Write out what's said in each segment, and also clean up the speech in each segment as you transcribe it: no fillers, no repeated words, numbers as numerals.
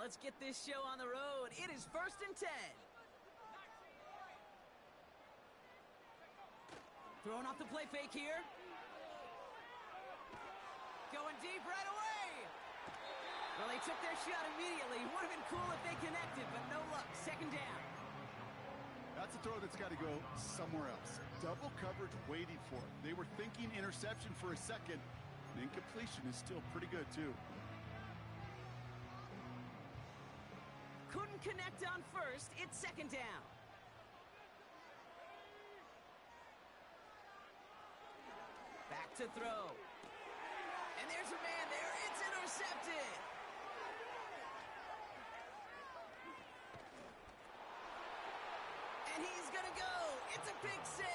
let's get this show on the road. It is 1st and 10. Throwing off the play fake here. Going deep right away. Well, they took their shot immediately. Would have been cool if they connected, but no luck. 2nd down. That's a throw that's got to go somewhere else. Double coverage waiting for it. They were thinking interception for a second. And incompletion is still pretty good, too. Couldn't connect on 1st. It's 2nd down. Back to throw. And there's a man there. It's intercepted. And he's going to go. It's a pick 6.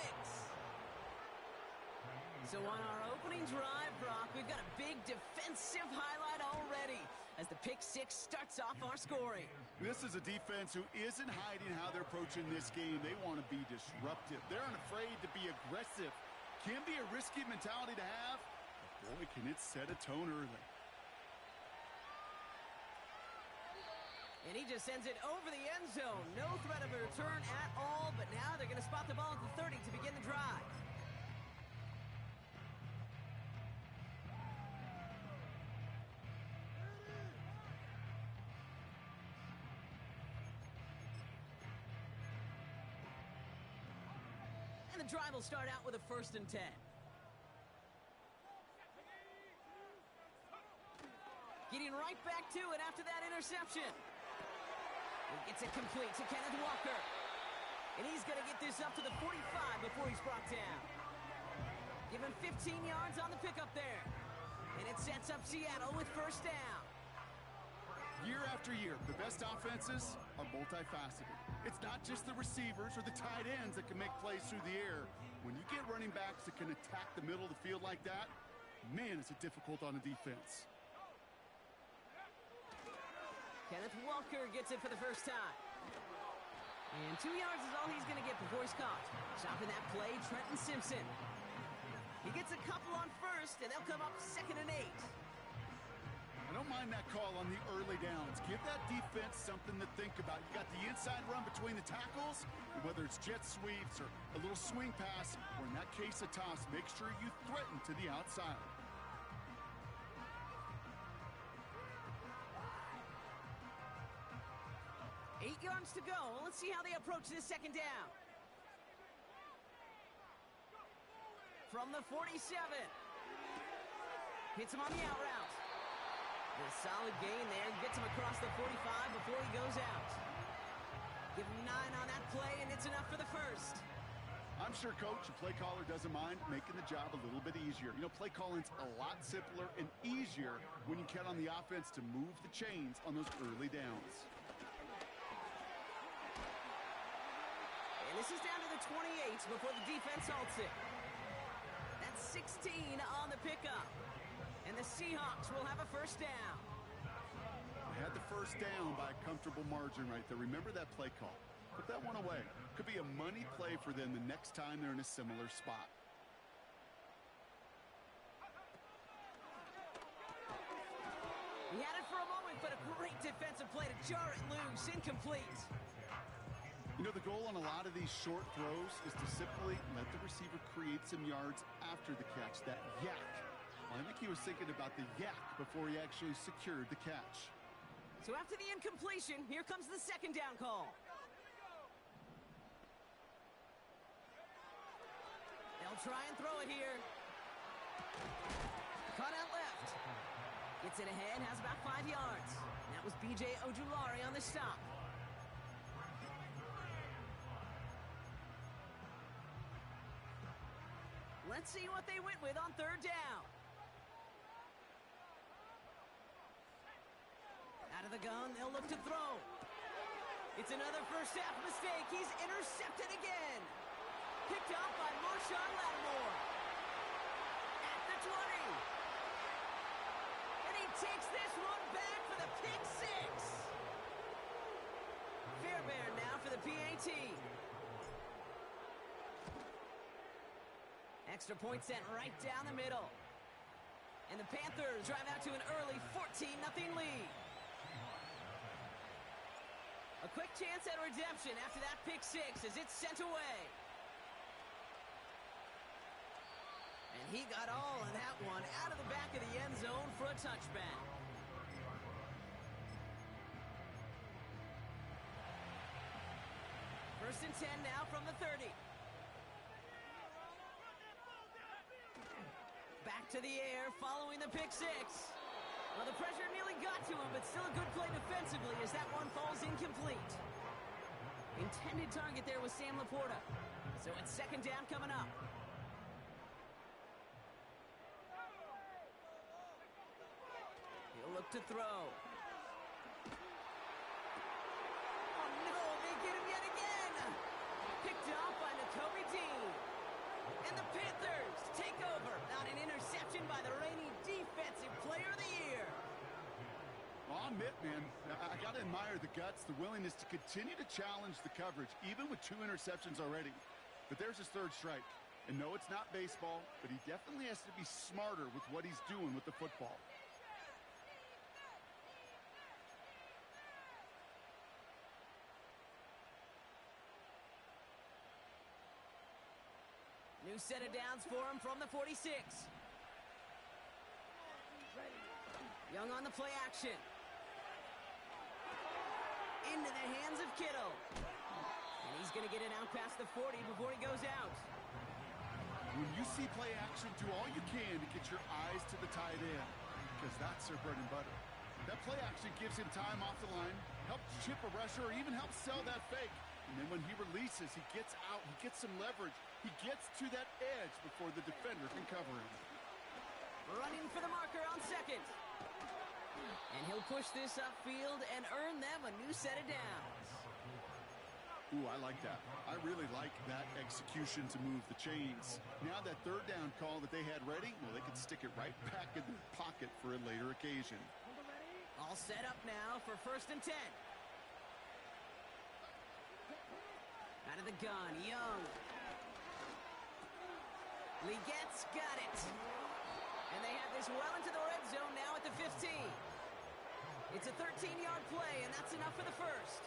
So on our opening drive, Brock, we've got a big defensive highlight already as the pick 6 starts off our scoring. This is a defense who isn't hiding how they're approaching this game. They want to be disruptive. They're unafraid to be aggressive. Can be a risky mentality to have. But boy, can it set a tone early. And he just sends it over the end zone. No threat of a return at all, but now they're going to spot the ball at the 30 to begin the drive. And the drive will start out with a 1st and 10. Getting right back to it after that interception. He gets it complete to Kenneth Walker. And he's going to get this up to the 45 before he's brought down. Give him 15 yards on the pickup there. And it sets up Seattle with 1st down. Year after year, the best offenses are multifaceted. It's not just the receivers or the tight ends that can make plays through the air. When you get running backs that can attack the middle of the field like that, man, is it difficult on a defense. Kenneth Walker gets it for the first time. And 2 yards is all he's going to get before he's caught. Stopping that play, Trenton Simpson. He gets a couple on 1st, and they'll come up 2nd and 8. I don't mind that call on the early downs. Give that defense something to think about. You got the inside run between the tackles, and whether it's jet sweeps or a little swing pass, or in that case a toss, make sure you threaten to the outside. Eight yards to go. Let's see how they approach this 2nd down. From the 47. Hits him on the out route. A solid gain there. Gets him across the 45 before he goes out. Give him 9 on that play, and it's enough for the 1st. I'm sure coach and play caller doesn't mind making the job a little bit easier. You know, play calling's a lot simpler and easier when you count on the offense to move the chains on those early downs. And this is down to the 28 before the defense halts it. That's 16 on the pickup. And the Seahawks will have a 1st down. They had the 1st down by a comfortable margin right there. Remember that play call. Put that one away. Could be a money play for them the next time they're in a similar spot. He had it for a moment, but a great defensive play to jar it loose. Incomplete. You know, the goal on a lot of these short throws is to simply let the receiver create some yards after the catch, that yak. Well, I think he was thinking about the yak before he actually secured the catch. So after the incompletion, here comes the 2nd down call. They'll try and throw it here. Cut out left. Gets it ahead, has about 5 yards. And that was B.J. Ojulari on the stop. Let's see what they went with on 3rd down. Out of the gun, they'll look to throw. It's another first half mistake. He's intercepted again. Picked off by Marshawn Lattimore. At the 20. And he takes this one back for the pick 6. Fairbairn now for the PAT. Extra point sent right down the middle. And the Panthers drive out to an early 14-0 lead. A quick chance at redemption after that pick six as it's sent away. And he got all of that one out of the back of the end zone for a touchback. First and 10 now from the 30. Back to the air following the pick six. Well, the pressure nearly got to him, but still a good play defensively as that one falls incomplete. Intended target there was Sam Laporta. So it's second down coming up. He'll look to throw. Oh, no, they get him yet again. Picked up by Nakobe Dean. And the Panthers take over on an interception by the reigning Defensive Player of the Year. Well, I'll admit, man, I got to admire the guts, the willingness to continue to challenge the coverage, even with 2 interceptions already. But there's his third strike. And no, it's not baseball, but he definitely has to be smarter with what he's doing with the football. New set of downs for him from the 46. Young on the play action. Into the hands of Kittle. And he's going to get it out past the 40 before he goes out. When you see play action, do all you can to get your eyes to the tight end, because that's their bread and butter. That play action gives him time off the line, helps chip a rusher, or even helps sell that fake. And then when he releases, he gets out, he gets some leverage. He gets to that edge before the defender can cover him. Running for the marker on second. And he'll push this upfield and earn them a new set of downs. Ooh, I like that. I really like that execution to move the chains. Now that third down call that they had ready, well, they can stick it right back in their pocket for a later occasion. All set up now for first and 10. Out of the gun, Young. Legette's got it. And they have this well into the red zone now at the 15. It's a 13-yard play, and that's enough for the first.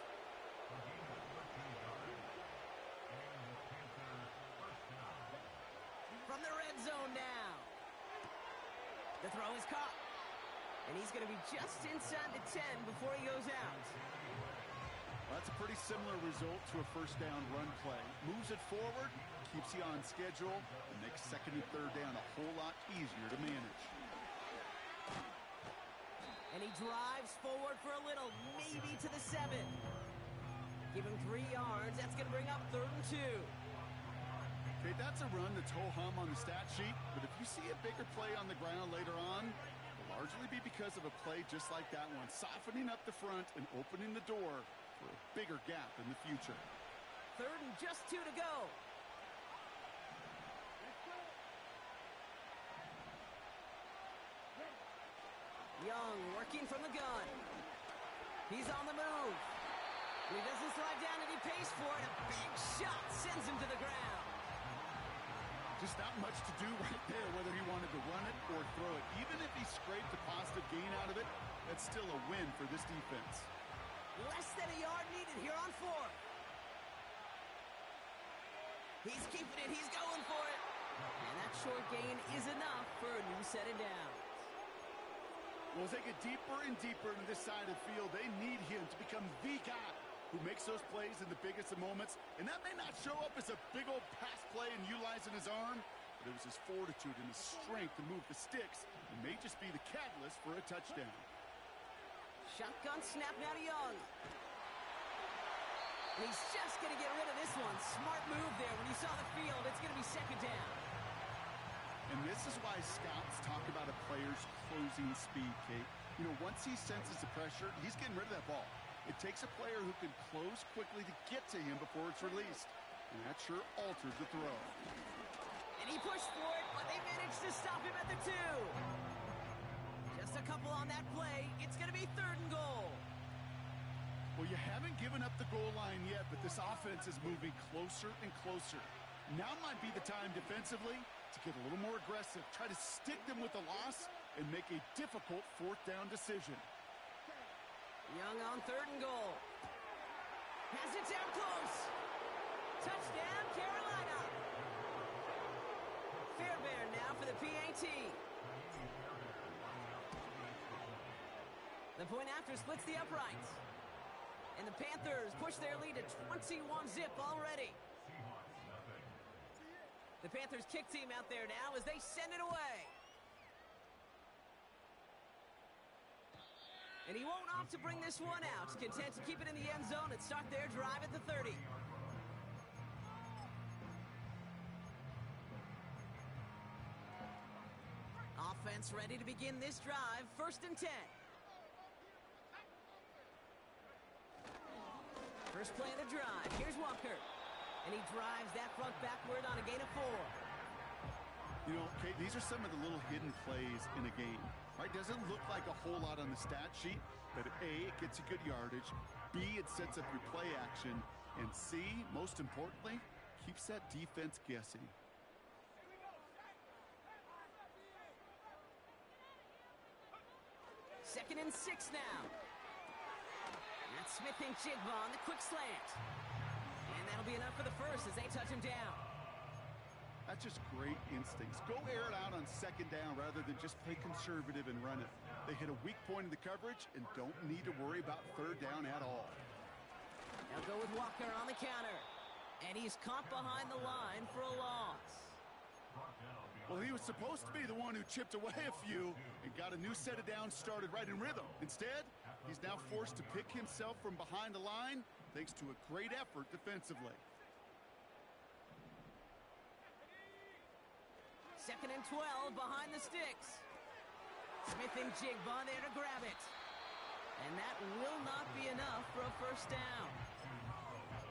From the red zone now. The throw is caught. And he's going to be just inside the 10 before he goes out. Well, that's a pretty similar result to a first down run play. Moves it forward, keeps you on schedule, and makes second and third down a whole lot easier to manage. And he drives forward for a little, maybe to the 7. Give him 3 yards. That's going to bring up third and 2. Okay, that's a run that's ho-hum on the stat sheet, but if you see a bigger play on the ground later on, it'll largely be because of a play just like that one, softening up the front and opening the door for a bigger gap in the future. Third and just 2 to go. Young working from the gun. He's on the move. He doesn't slide down and he pays for it. A big shot sends him to the ground. Just not much to do right there, whether he wanted to run it or throw it. Even if he scraped a positive gain out of it, that's still a win for this defense. Less than a yard needed here on 4. He's keeping it. He's going for it. And that short gain is enough for a new set of downs. Well, as they get deeper and deeper into this side of the field, they need him to become the guy who makes those plays in the biggest of moments. And that may not show up as a big old pass play and utilizing his arm, but it was his fortitude and his strength to move the sticks and may just be the catalyst for a touchdown. Shotgun snap now to Young. And he's just going to get rid of this one. Smart move there. When he saw the field, it's going to be second down. And this is why scouts talk about a player's closing speed, Kate. You know, once he senses the pressure, he's getting rid of that ball. It takes a player who can close quickly to get to him before it's released. And that sure altered the throw. And he pushed for it, but they managed to stop him at the 2. Just a couple on that play. It's going to be third and goal. Well, you haven't given up the goal line yet, but this offense is moving closer and closer. Now might be the time defensively to get a little more aggressive, try to stick them with the loss, and make a difficult fourth down decision. Young on third and goal. it down close. Touchdown, Carolina. Fairbairn now for the PAT. The point after splits the uprights. And the Panthers push their lead to 21-zip already. The Panthers kick team out there now as they send it away. And he won't opt to bring this one out. Content to keep it in the end zone and start their drive at the 30. Offense ready to begin this drive. 1st and 10. First play of the drive. Here's Walker. And he drives that front backward on a gain of 4. You know, Kate, these are some of the little hidden plays in a game, right? Doesn't look like a whole lot on the stat sheet, but A, it gets you good yardage, B, it sets up your play action, and C, most importantly, keeps that defense guessing. Second and 6 now. That's Smith and Jigba on the quick slant. And that'll be enough for the first as they touch him down. That's just great instincts. Go air it out on 2nd down rather than just play conservative and run it. They hit a weak point in the coverage and don't need to worry about 3rd down at all. They'll go with Walker on the counter. And he's caught behind the line for a loss. Well, he was supposed to be the one who chipped away a few and got a new set of downs started right in rhythm. Instead, he's now forced to pick himself from behind the line thanks to a great effort defensively. 2nd and 12 behind the sticks. Smith and Jigba there to grab it. And that will not be enough for a 1st down.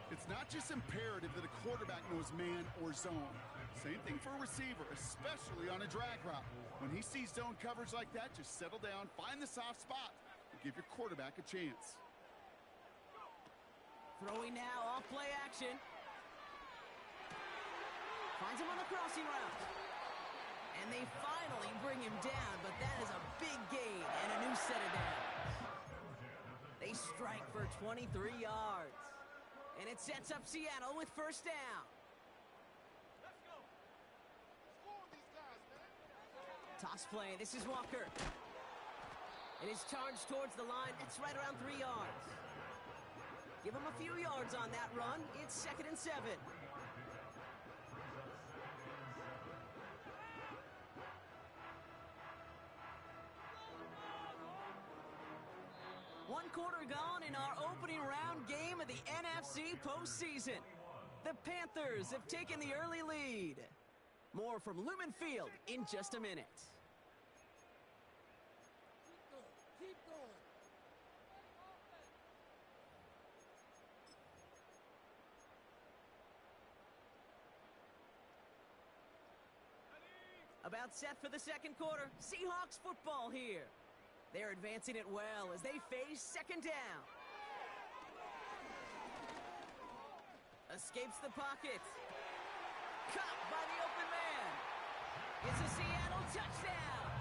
It's not just imperative that a quarterback knows man or zone. Same thing for a receiver, especially on a drag route. When he sees zone coverage like that, just settle down, find the soft spot, and give your quarterback a chance. Throwing now off play action. Finds him on the crossing route. And they finally bring him down, but that is a big gain and a new set of downs. They strike for 23 yards. And it sets up Seattle with 1st down. Toss play. This is Walker. It is charged towards the line. It's right around 3 yards. Give him a few yards on that run. It's 2nd and 7. One quarter gone in our opening round game of the NFC postseason. The Panthers have taken the early lead. More from Lumen Field in just a minute. Keep going. About set for the 2nd quarter. Seahawks football here. They're advancing it well as they face 2nd down. Escapes the pocket. Caught by the open man. It's a Seattle touchdown.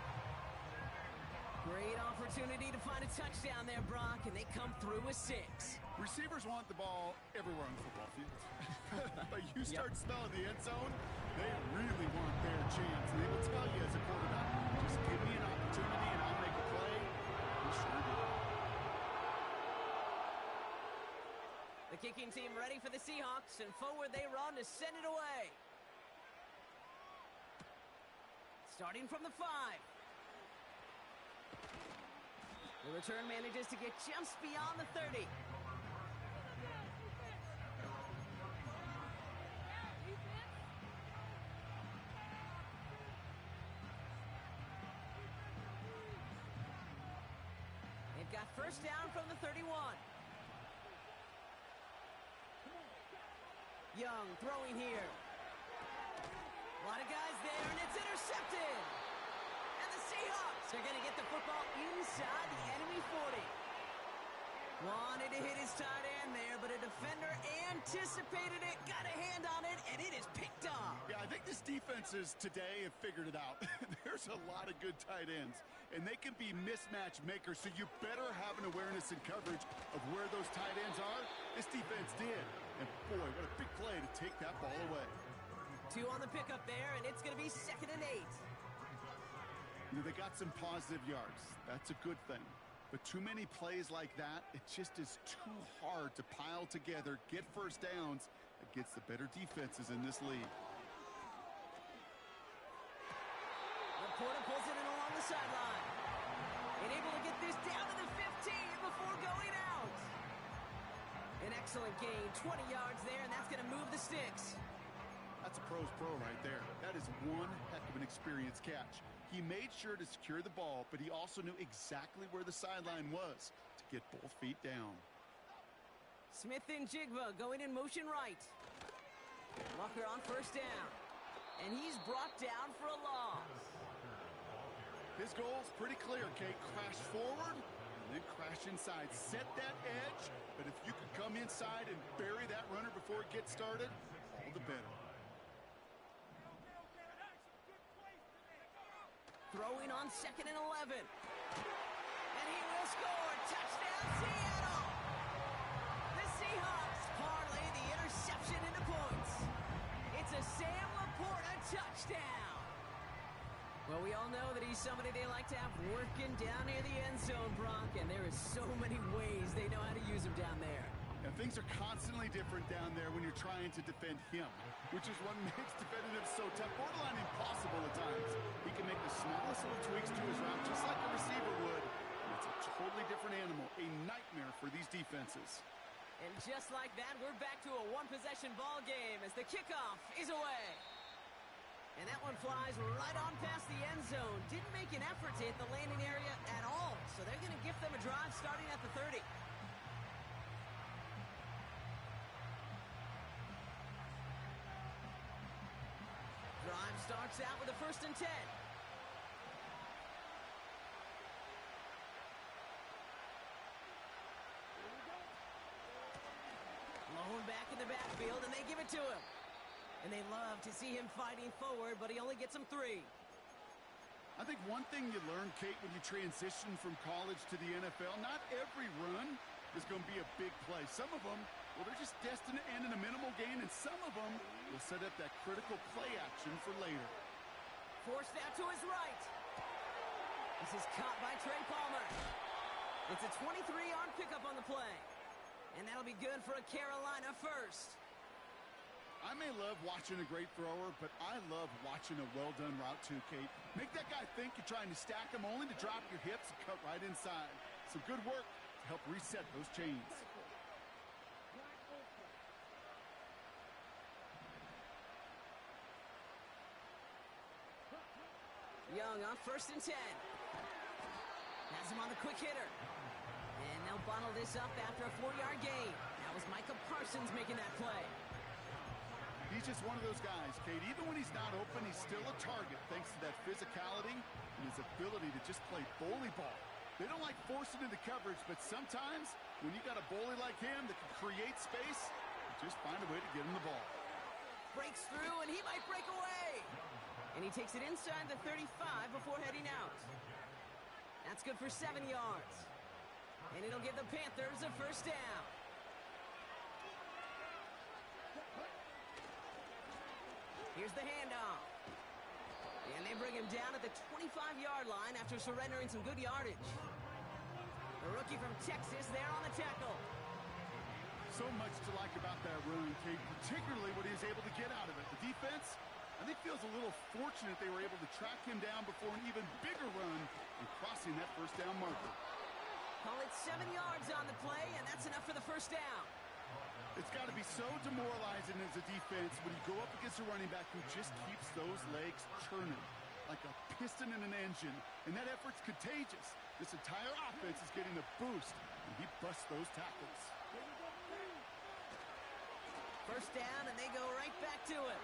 Great opportunity to find a touchdown there, Brock, and they come through with 6. Receivers want the ball everywhere on the football field. But you start smelling the end zone, they really want their chance. And they will tell you as a quarterback, just give me an opportunity and I'll make a play. You sure do. The kicking team ready for the Seahawks, and forward they run to send it away. Starting from the 5. The return manages to get just beyond the 30. They've got 1st down from the 31. Young throwing here. A lot of guys there, and it's intercepted. And the Seahawks are going to get the football inside the enemy 40. Wanted to hit his tight end there, but a defender and anticipated it, got a hand on it, and it is picked off. Yeah, I think this defenses today have figured it out. There's a lot of good tight ends, and they can be mismatch makers, so you better have an awareness and coverage of where those tight ends are. This defense did. And boy, what a big play to take that ball away. 2 on the pickup there, and it's going to be 2nd and 8. You know, they got some positive yards. That's a good thing. But too many plays like that, it just is too hard to pile together, get first downs against the better defenses in this league. Laporta pulls it in along the sideline. And able to get this down to the 15 before going out. An excellent gain, 20 yards there, and that's going to move the sticks. That's a pro's pro right there. That is one heck of an experienced catch. He made sure to secure the ball, but he also knew exactly where the sideline was to get both feet down. Smith and Jigba going in motion right. Walker on first down. And he's brought down for a loss. His goal's pretty clear, Kate. Crash forward and then crash inside. Set that edge, but if you can come inside and bury that runner before it gets started, all the better. Throwing on 2nd and 11. And he will score. Touchdown, Seattle! The Seahawks parlay the interception into points. It's a Sam Laporta touchdown. Well, we all know that he's somebody they like to have working down near the end zone, Brock, and there is so many ways they know how to use him down there. And things are constantly different down there when you're trying to defend him, which is what makes defending him so tough, borderline impossible at times. He can make the smallest little tweaks to his route just like a receiver would. And it's a totally different animal, a nightmare for these defenses. And just like that, we're back to a one-possession ball game as the kickoff is away. And that one flies right on past the end zone. Didn't make an effort to hit the landing area at all, so they're going to give them a drive starting at the 30. Drive starts out with a 1st and 10. Lone back in the backfield, and they give it to him. And they love to see him fighting forward, but he only gets them 3. I think one thing you learn, Kate, when you transition from college to the NFL, not every run is going to be a big play. Some of them, well, they're just destined to end in a minimal gain, and some of them will set up that critical play action for later. Forced out to his right. This is caught by Trey Palmer. It's a 23-yard pickup on the play. And that'll be good for a Carolina first. I may love watching a great thrower, but I love watching a well-done route too, Kate. Make that guy think you're trying to stack him only to drop your hips and cut right inside. Some good work to help reset those chains. Young on 1st and 10. Has him on the quick hitter. And they'll bottle this up after a 4-yard gain. That was Micah Parsons making that play. He's just one of those guys, Kate. Even when he's not open, he's still a target thanks to that physicality and his ability to just play bully ball. They don't like forcing into coverage, but sometimes when you got a bully like him that can create space, you just find a way to get him the ball. Breaks through, and he might break away. And he takes it inside the 35 before heading out. That's good for 7 yards. And it'll give the Panthers a 1st down. Here's the handoff. And they bring him down at the 25-yard line after surrendering some good yardage. The rookie from Texas there on the tackle. So much to like about that run, Kate, particularly what he was able to get out of it. The defense, I think, feels a little fortunate they were able to track him down before an even bigger run and crossing that 1st down marker. Call it 7 yards on the play, and that's enough for the 1st down. It's got to be so demoralizing as a defense when you go up against a running back who just keeps those legs churning like a piston in an engine, and that effort's contagious. This entire offense is getting a boost, and he busts those tackles. 1st down, and they go right back to it.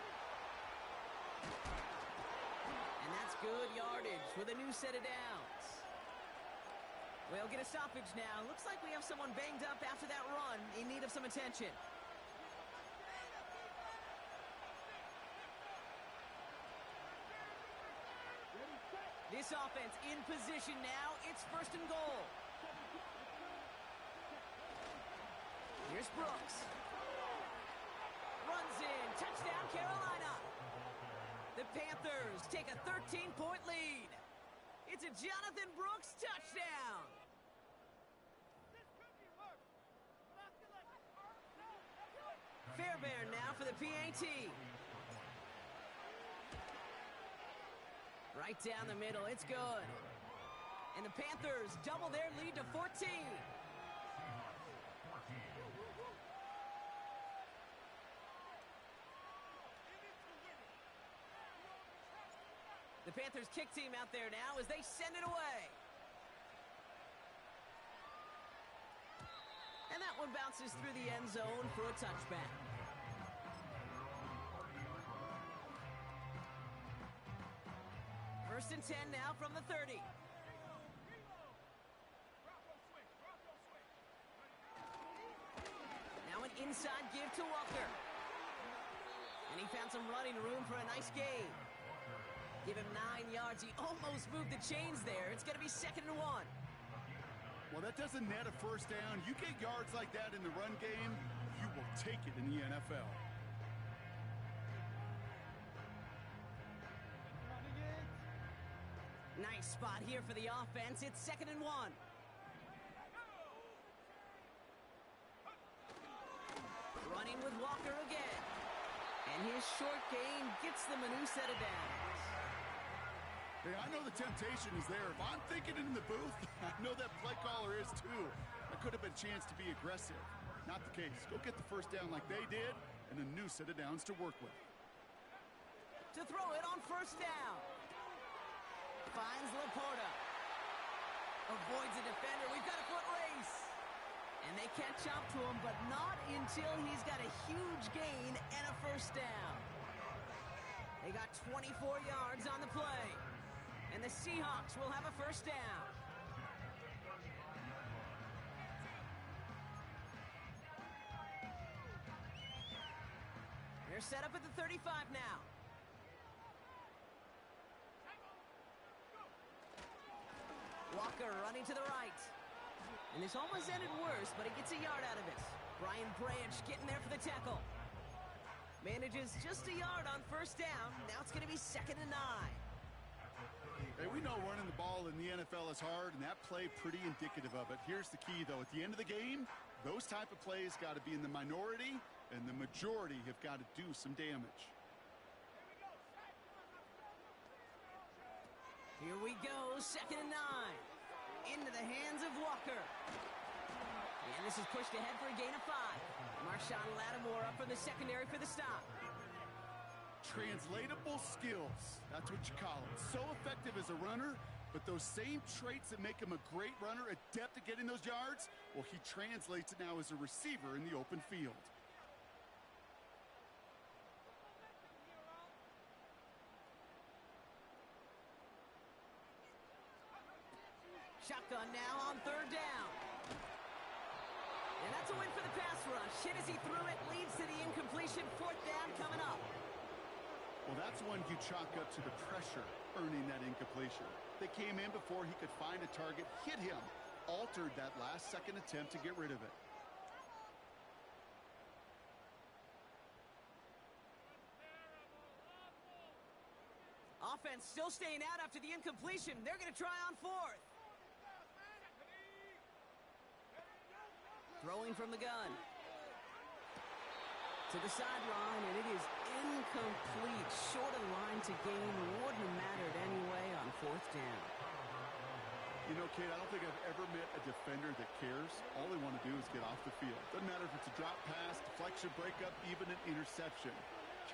And that's good yardage with a new set of downs. We'll get a stoppage now. Looks like we have someone banged up after that run in need of some attention. This offense in position now. It's first and goal. Here's Brooks. Runs in. Touchdown, Carolina. The Panthers take a 13-point lead. It's a Jonathan Brooks touchdown. Fairbairn now for the PAT. Right down the middle, it's good. And the Panthers double their lead to 14. The Panthers kick team out there now as they send it away. And that one bounces through the end zone for a touchback. First and 10 now from the 30. Now an inside give to Walker. And he found some running room for a nice gain. Give him 9 yards. He almost moved the chains there. It's going to be 2nd and 1. Well, that doesn't net a first down. You get yards like that in the run game, you will take it in the NFL. Nice spot here for the offense. It's 2nd and 1. Running with Walker again. And his short gain gets them a new set of downs. Hey, I know the temptation is there. If I'm thinking it in the booth, I know that play caller is too. That could have been a chance to be aggressive. Not the case. Go get the first down like they did, and a new set of downs to work with. To throw it on first down. Finds Laporta. Avoids a defender. We've got a foot race. And they catch up to him, but not until he's got a huge gain and a first down. They got 24 yards on the play. And the Seahawks will have a first down. They're set up at the 35 now. Walker running to the right. And this almost ended worse, but he gets a yard out of it. Brian Branch getting there for the tackle. Manages just a yard on first down. Now it's going to be 2nd and 9. Hey, we know running the ball in the NFL is hard, and that play pretty indicative of it. Here's the key, though. At the end of the game, those type of plays got to be in the minority, and the majority have got to do some damage. Here we go, 2nd and 9. Into the hands of Walker. And this is pushed ahead for a gain of 5. Marshawn Lattimore up from the secondary for the stop. Translatable skills. That's what you call it. So effective as a runner, but those same traits that make him a great runner, adept at getting those yards, well, he translates it now as a receiver in the open field. Shotgun now on 3rd down. And that's a win for the pass rush. Hit as he threw it, leads to the incompletion. 4th down coming up. Well, that's one you chalk up to the pressure earning that incompletion. They came in before he could find a target, hit him, altered that last-second attempt to get rid of it. Offense still staying out after the incompletion. They're going to try on 4th. Throwing from the gun. To the sideline, and it is incomplete. Short of the line to gain. Wouldn't have mattered anyway on 4th down. You know, Kate, I don't think I've ever met a defender that cares. All they want to do is get off the field. Doesn't matter if it's a drop pass, deflection, breakup, even an interception.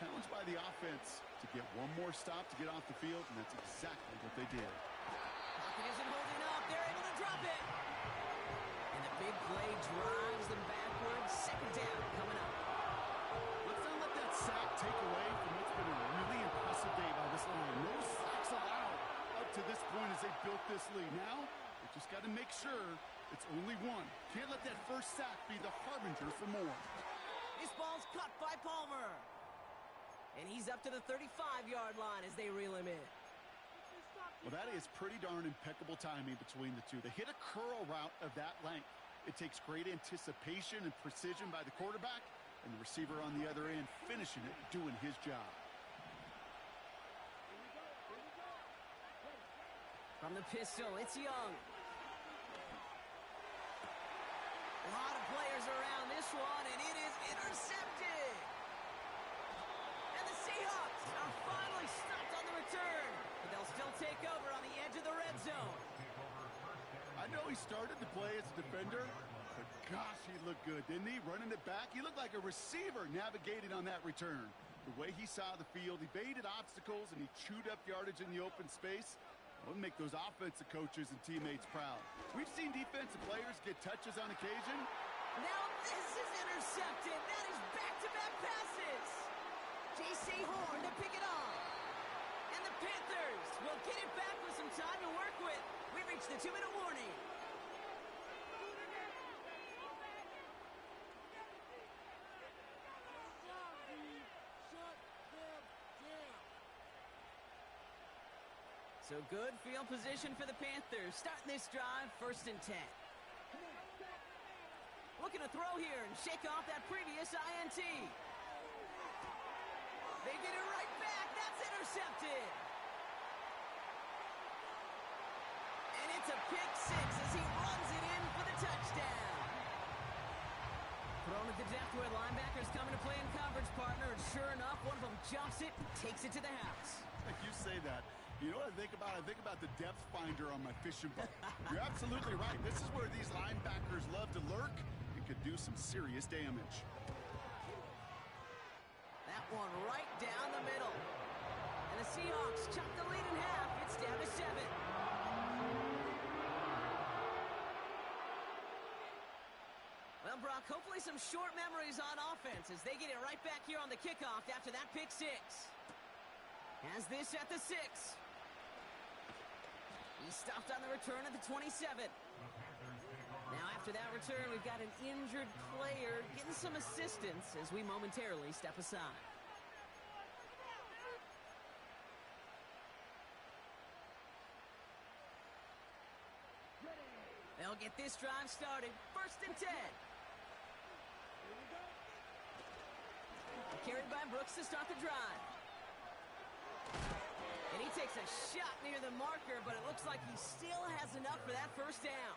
Challenged by the offense to get one more stop to get off the field, and that's exactly what they did. Pocket isn't holding up. They're able to drop it. And the big play drives them backwards. 2nd down coming up. Let's not let that sack take away from what's been a really impressive day by this line. No sacks allowed up to this point as they built this lead. Now, they just got to make sure it's only one. Can't let that first sack be the harbinger for more. This ball's caught by Palmer. And he's up to the 35-yard line as they reel him in. Well, that is pretty darn impeccable timing between the two. They hit a curl route of that length. It takes great anticipation and precision by the quarterback, and the receiver on the other end finishing it, doing his job. From the pistol, it's Young. A lot of players around this one, and it is intercepted. And the Seahawks are finally stopped on the return, but they'll still take over on the edge of the red zone. I know he started to play as a defender, but gosh, he looked good, didn't he? Running it back, he looked like a receiver navigating on that return. The way he saw the field, he baited obstacles, and he chewed up yardage in the open space. It would make those offensive coaches and teammates proud. We've seen defensive players get touches on occasion. Now this is intercepted. That is back-to-back passes. J.C. Horn to pick it off. And the Panthers will get it back with some time to work with. We reached the 2-minute warning. So good field position for the Panthers. Starting this drive, 1st and 10. Looking to throw here and shake off that previous INT. They get it right back. That's intercepted. And it's a pick six as he runs it in for the touchdown. Thrown at the depth where linebackers coming to play in coverage, partner. And sure enough, one of them jumps it and takes it to the house. Like you say that. You know what I think about? I think about the depth finder on my fishing boat. You're absolutely right. This is where these linebackers love to lurk and could do some serious damage. That one right down the middle. And the Seahawks chop the lead in half. It's down to 7. Well, Brock, hopefully some short memories on offense as they get it right back here on the kickoff after that pick six. Has this at the 6. He stopped on the return at the 27. Now after that return, we've got an injured player getting some assistance as we momentarily step aside. They'll get this drive started. 1st and 10. Carried by Brooks to start the drive. And he takes a shot near the marker, but it looks like he still has enough for that 1st down.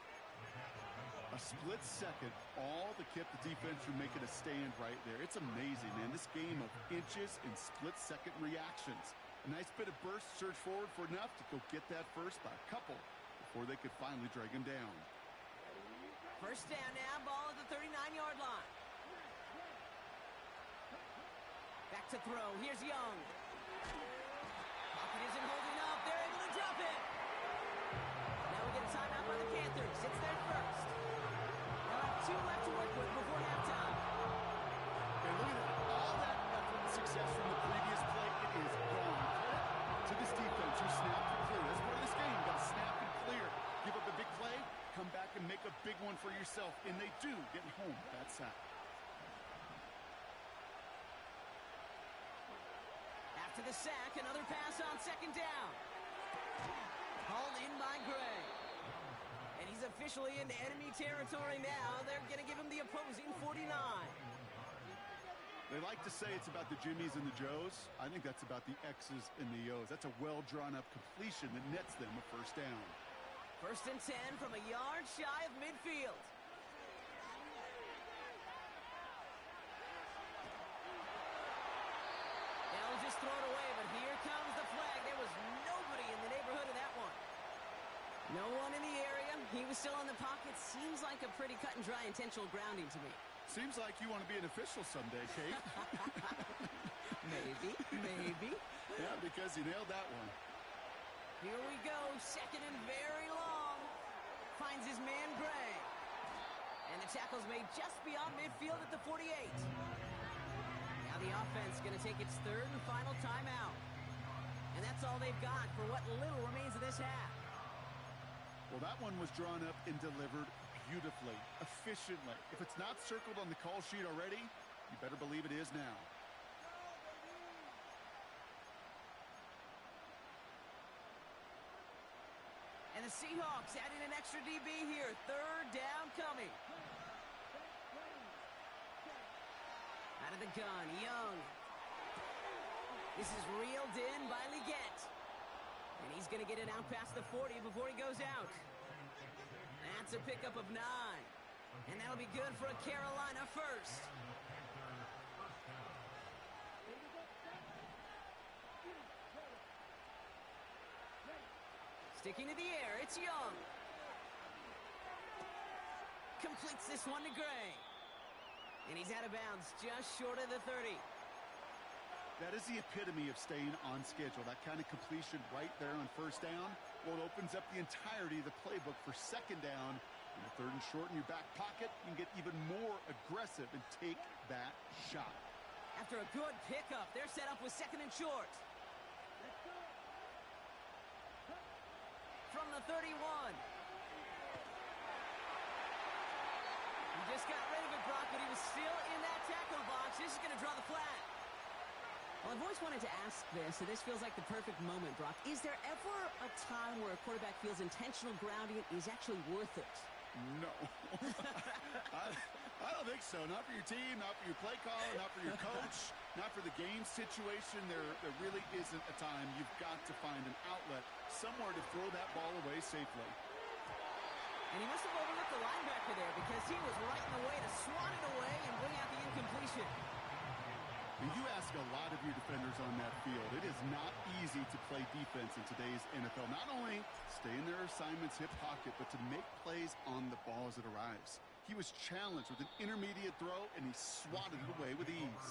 A split second, all to keep the defense from making a stand right there. It's amazing, man. This game of inches and split-second reactions. A nice bit of burst, surge forward for enough to go get that first by a couple before they could finally drag him down. 1st down now, ball at the 39-yard line. Back to throw. Here's Young. Pocket isn't holding up. They're able to drop it. Now we get a timeout by the Panthers. It's their first. They'll have 2 left to work with before halftime. And look at that. All that effort and success from the previous play, it is gone. To this defense, who snapped and clear. That's part of this game. You got to snap and clear. Give up a big play, come back and make a big one for yourself. And they do, getting home with that sack. To the sack, another pass on 2nd down. Hauled in by Gray. And he's officially into enemy territory now. They're going to give him the opposing 49. They like to say it's about the Jimmies and the Joes. I think that's about the X's and the O's. That's a well-drawn-up completion that nets them a 1st down. 1st and 10 from a yard shy of midfield. Just throw it away, but here comes the flag. There was nobody in the neighborhood of that one. No one in the area. He was still in the pocket. Seems like a pretty cut and dry intentional grounding to me. Seems like you want to be an official someday, Kate. Maybe. Yeah, because you nailed that one. Here we go. 2nd and very long. Finds his man Gray. And the tackle's made just beyond midfield at the 48. Now the offense going to take its 3rd and final timeout. And that's all they've got for what little remains of this half. Well, that one was drawn up and delivered beautifully, efficiently. If it's not circled on the call sheet already, you better believe it is now. And the Seahawks adding an extra DB here. Third down coming. Out of the gun, Young. This is reeled in by Leggett. And he's going to get it out past the 40 before he goes out. That's a pickup of 9. And that'll be good for a Carolina first. Sticking to the air, it's Young. Completes this one to Gray. And he's out of bounds, just short of the 30. That is the epitome of staying on schedule. That kind of completion right there on first down. Well, it opens up the entirety of the playbook for second down. In the third and short in your back pocket, you can get even more aggressive and take that shot. After a good pickup, they're set up with second and short. From the 31. He just got rid of it, Brock, but he was still in that tackle box. This is going to draw the flag. Well, I've always wanted to ask this, and this feels like the perfect moment, Brock. Is there ever a time where a quarterback feels intentional grounding is actually worth it? No. I don't think so. Not for your team, not for your play caller, not for your coach, not for the game situation. There really isn't a time. You've got to find an outlet, somewhere to throw that ball away safely. And he must have overlooked the linebacker there because he was right in the way to swat it away and bring out the incompletion. And you ask a lot of your defenders on that field. It is not easy to play defense in today's NFL. Not only stay in their assignment's hip pocket, but to make plays on the ball as it arrives. He was challenged with an intermediate throw, and he swatted it away with ease.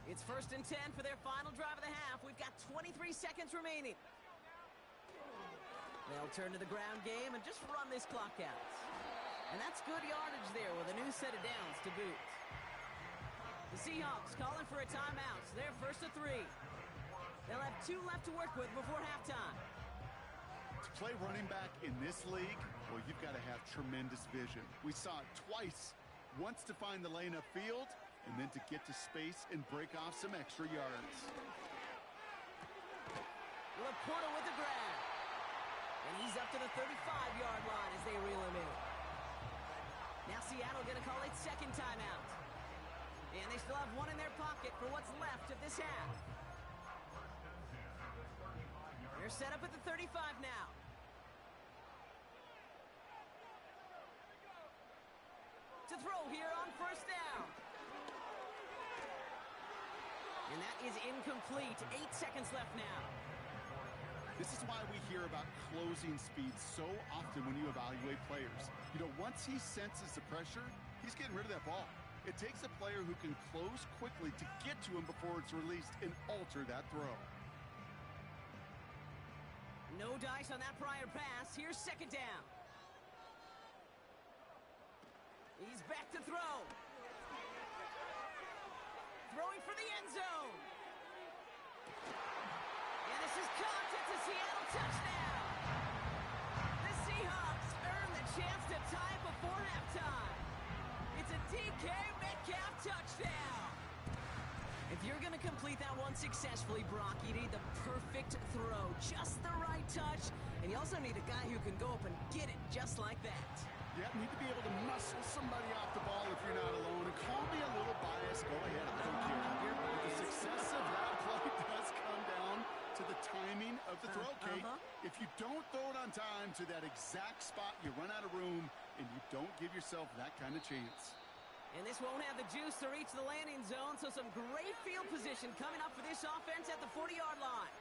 It's 1st and 10 for their final drive of the half. We've got 23 seconds remaining. They'll turn to the ground game and just run this clock out. And that's good yardage there with a new set of downs to boot. The Seahawks calling for a timeout. They're 1st and 3. They'll have 2 left to work with before halftime. To play running back in this league, well, you've got to have tremendous vision. We saw it twice. Once to find the lane upfield, and then to get to space and break off some extra yards. Laporta with the grab. And he's up to the 35-yard line as they reel him in. Now Seattle going to call its second timeout. And they still have 1 in their pocket for what's left of this half. They're set up at the 35 now. To throw here on 1st down. And that is incomplete. 8 seconds left now. This is why we hear about closing speed so often when you evaluate players. You know, once he senses the pressure, he's getting rid of that ball. It takes a player who can close quickly to get to him before it's released and alter that throw. No dice on that prior pass. Here's 2nd down. He's back to throw. Throwing for the end zone. And this is caught. It's a Seattle touchdown. The Seahawks earn the chance to tie it before halftime. It's a DK Metcalf touchdown. If you're going to complete that one successfully, Brock, you need the perfect throw. Just the right touch. And you also need a guy who can go up and get it just like that. Yeah, need to be able to muscle somebody off the ball if you're not alone. And call me a little biased. Go ahead. I don't care. But the success of that play does come down to the timing of the throw, Kate. If you don't throw it on time to that exact spot, you run out of room, and you don't give yourself that kind of chance. And this won't have the juice to reach the landing zone, so some great field position coming up for this offense at the 40-yard line.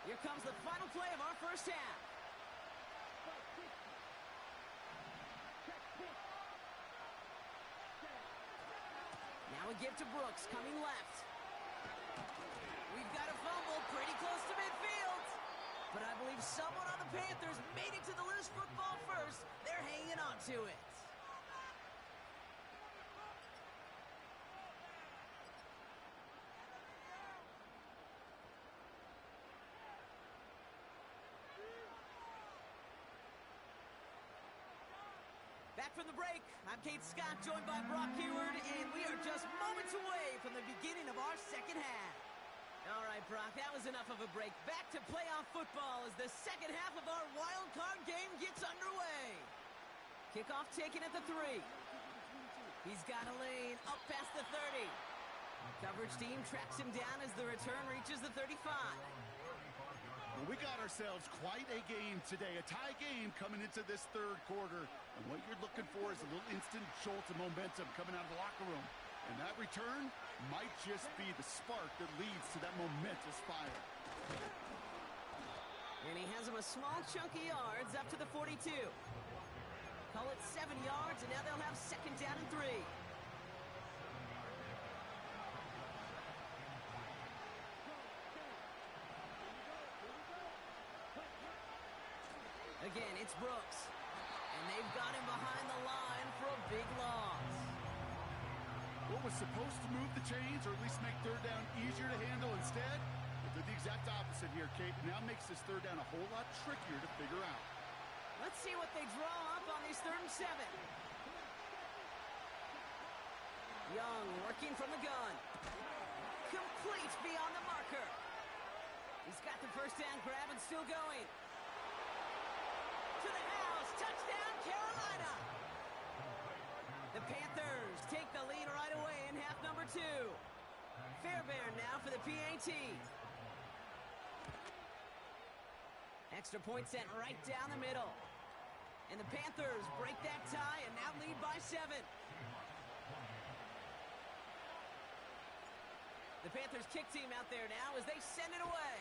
Here comes the final play of our first half. Now a give to Brooks, coming left. We've got a fumble pretty close to midfield. But I believe someone on the Panthers made it to the loose football first. They're hanging on to it. Back from the break, I'm Kate Scott, joined by Brock Heward, and we are just moments away from the beginning of our second half. All right, Brock, that was enough of a break. Back to playoff football as the second half of our wild card game gets underway. Kickoff taken at the 3. He's got a lane up past the 30. Coverage team tracks him down as the return reaches the 35. Well, we got ourselves quite a game today, a tie game coming into this third quarter. And what you're looking for is a little instant jolt of momentum coming out of the locker room. And that return might just be the spark that leads to that momentous fire. And he has him a small chunk of yards up to the 42. Call it 7 yards, and now they'll have second down and 3. Again, it's Brooks. And they've got him behind the line for a big loss. What was supposed to move the chains, or at least make third down easier to handle instead, well, did the exact opposite here, Kate. Now makes this third down a whole lot trickier to figure out. Let's see what they draw up on this 3rd and 7. Young working from the gun. Complete beyond the marker. He's got the first down grab and still going. To the house, touchdown Carolina. The Panthers take the lead right away in half number 2. Fairbairn now for the PAT. Extra point sent right down the middle. And the Panthers break that tie and now lead by 7. The Panthers kick team out there now as they send it away.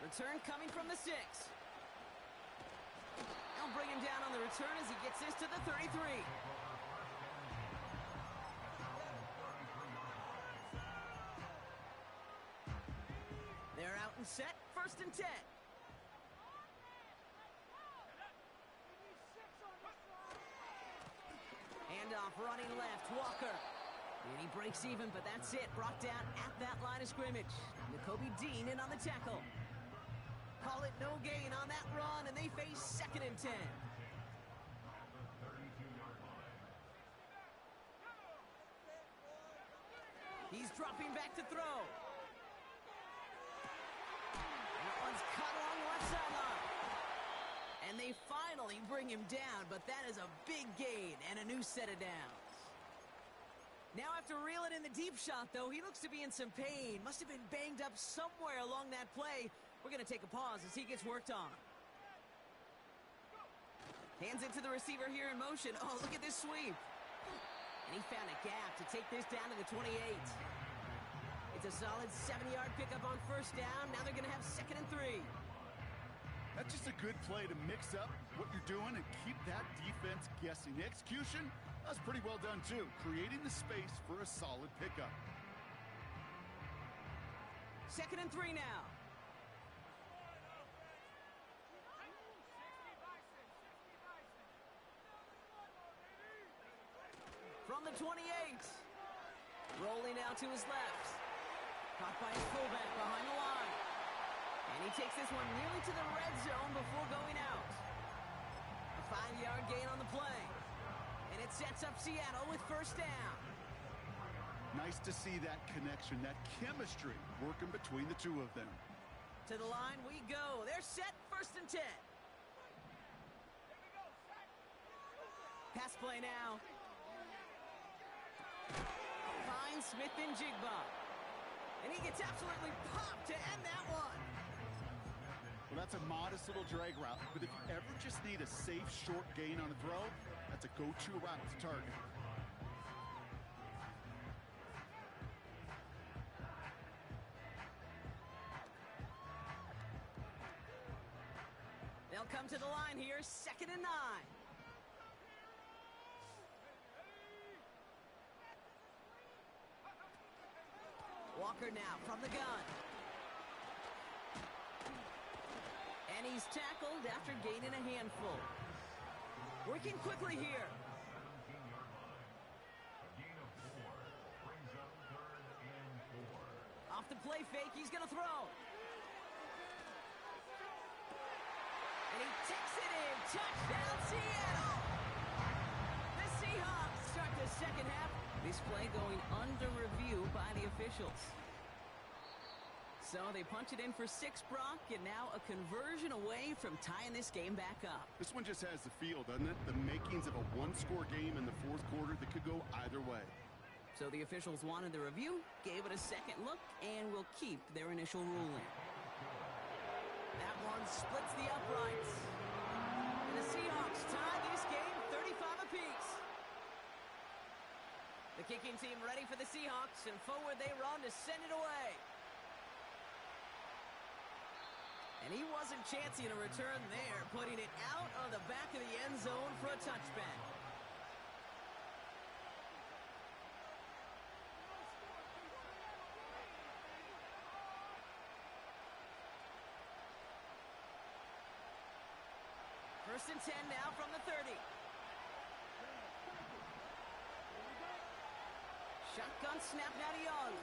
Return coming from the 6. They'll bring him down on the return as he gets this to the 33. They're out and set, 1st and 10. Handoff running left, Walker. And he breaks even, but that's it. Brought down at that line of scrimmage. Nakobe Dean in on the tackle. Call it no gain on that run, and they face 2nd and 10. He's dropping back to throw. That one's cut along the left sideline. And they finally bring him down, but that is a big gain and a new set of downs. Now after reeling in the deep shot, though, he looks to be in some pain. Must have been banged up somewhere along that play. We're going to take a pause as he gets worked on. Hands it to the receiver here in motion. Oh, look at this sweep. And he found a gap to take this down to the 28. It's a solid 7-yard pickup on 1st down. Now they're going to have 2nd and 3. That's just a good play to mix up what you're doing and keep that defense guessing. The execution, that's pretty well done too, creating the space for a solid pickup. 2nd and 3 now. From the 28. Rolling out to his left. Caught by his fullback behind the line. And he takes this one nearly to the red zone before going out. A 5-yard gain on the play. And it sets up Seattle with 1st down. Nice to see that connection, that chemistry working between the two of them. To the line we go. They're set, 1st and 10. Pass play now. Finds Smith and Jigba. And he gets absolutely popped to end that one. Well, that's a modest little drag route, but if you ever just need a safe, short gain on the throw, that's a go-to route to target. They'll come to the line here, 2nd and 9. Walker now from the gun. And he's tackled after gaining a handful. Working quickly here. Off the play fake, he's going to throw. And he takes it in. Touchdown, Seattle! The Seahawks start the second half. This play going under review by the officials. So they punch it in for 6, Brock, and now a conversion away from tying this game back up. This one just has the feel, doesn't it? The makings of a one-score game in the fourth quarter that could go either way. So the officials wanted the review, gave it a second look, and will keep their initial ruling. That one splits the uprights. And the Seahawks tie this game 35 apiece. The kicking team ready for the Seahawks, and forward they run to send it away. And he wasn't chancing a return there, putting it out on the back of the end zone for a touchback. First and 10 now from the 30. Shotgun snap now to Young.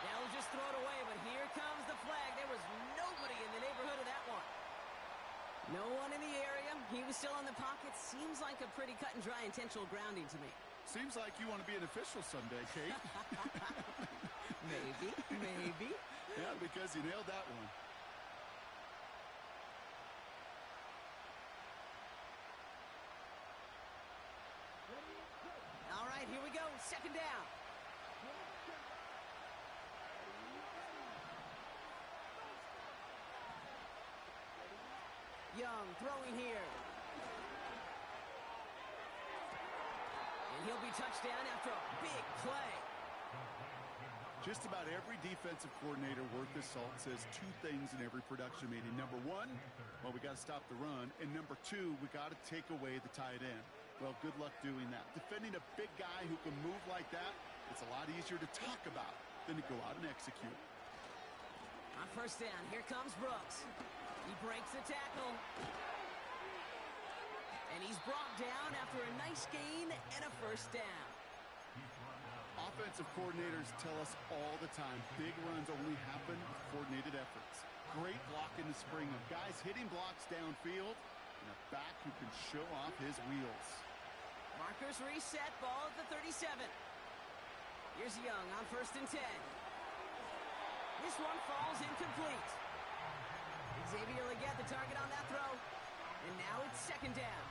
Now he'll just throw it away, but here comes the flag. There was nobody in the neighborhood of that one. No one in the area. He was still in the pocket. Seems like a pretty cut and dry intentional grounding to me. Seems like you want to be an official someday, Kate. Maybe. Yeah, because you nailed that one. All right, here we go. Second down. Young throwing here. And he'll be touchdown after a big play. Just about every defensive coordinator worth his salt says 2 things in every production meeting. Number 1, well, we got to stop the run. And number 2, we got to take away the tight end. Well, good luck doing that. Defending a big guy who can move like that, it's a lot easier to talk about than to go out and execute. On first down, here comes Brooks. He breaks the tackle. And he's brought down after a nice gain and a first down. Offensive coordinators tell us all the time, big runs only happen with coordinated efforts. Great block in the spring of guys hitting blocks downfield and a back who can show off his wheels. Markers reset, ball at the 37. Here's Young on first and 10. This one falls incomplete. Xavier Legette the target on that throw. And now it's second down.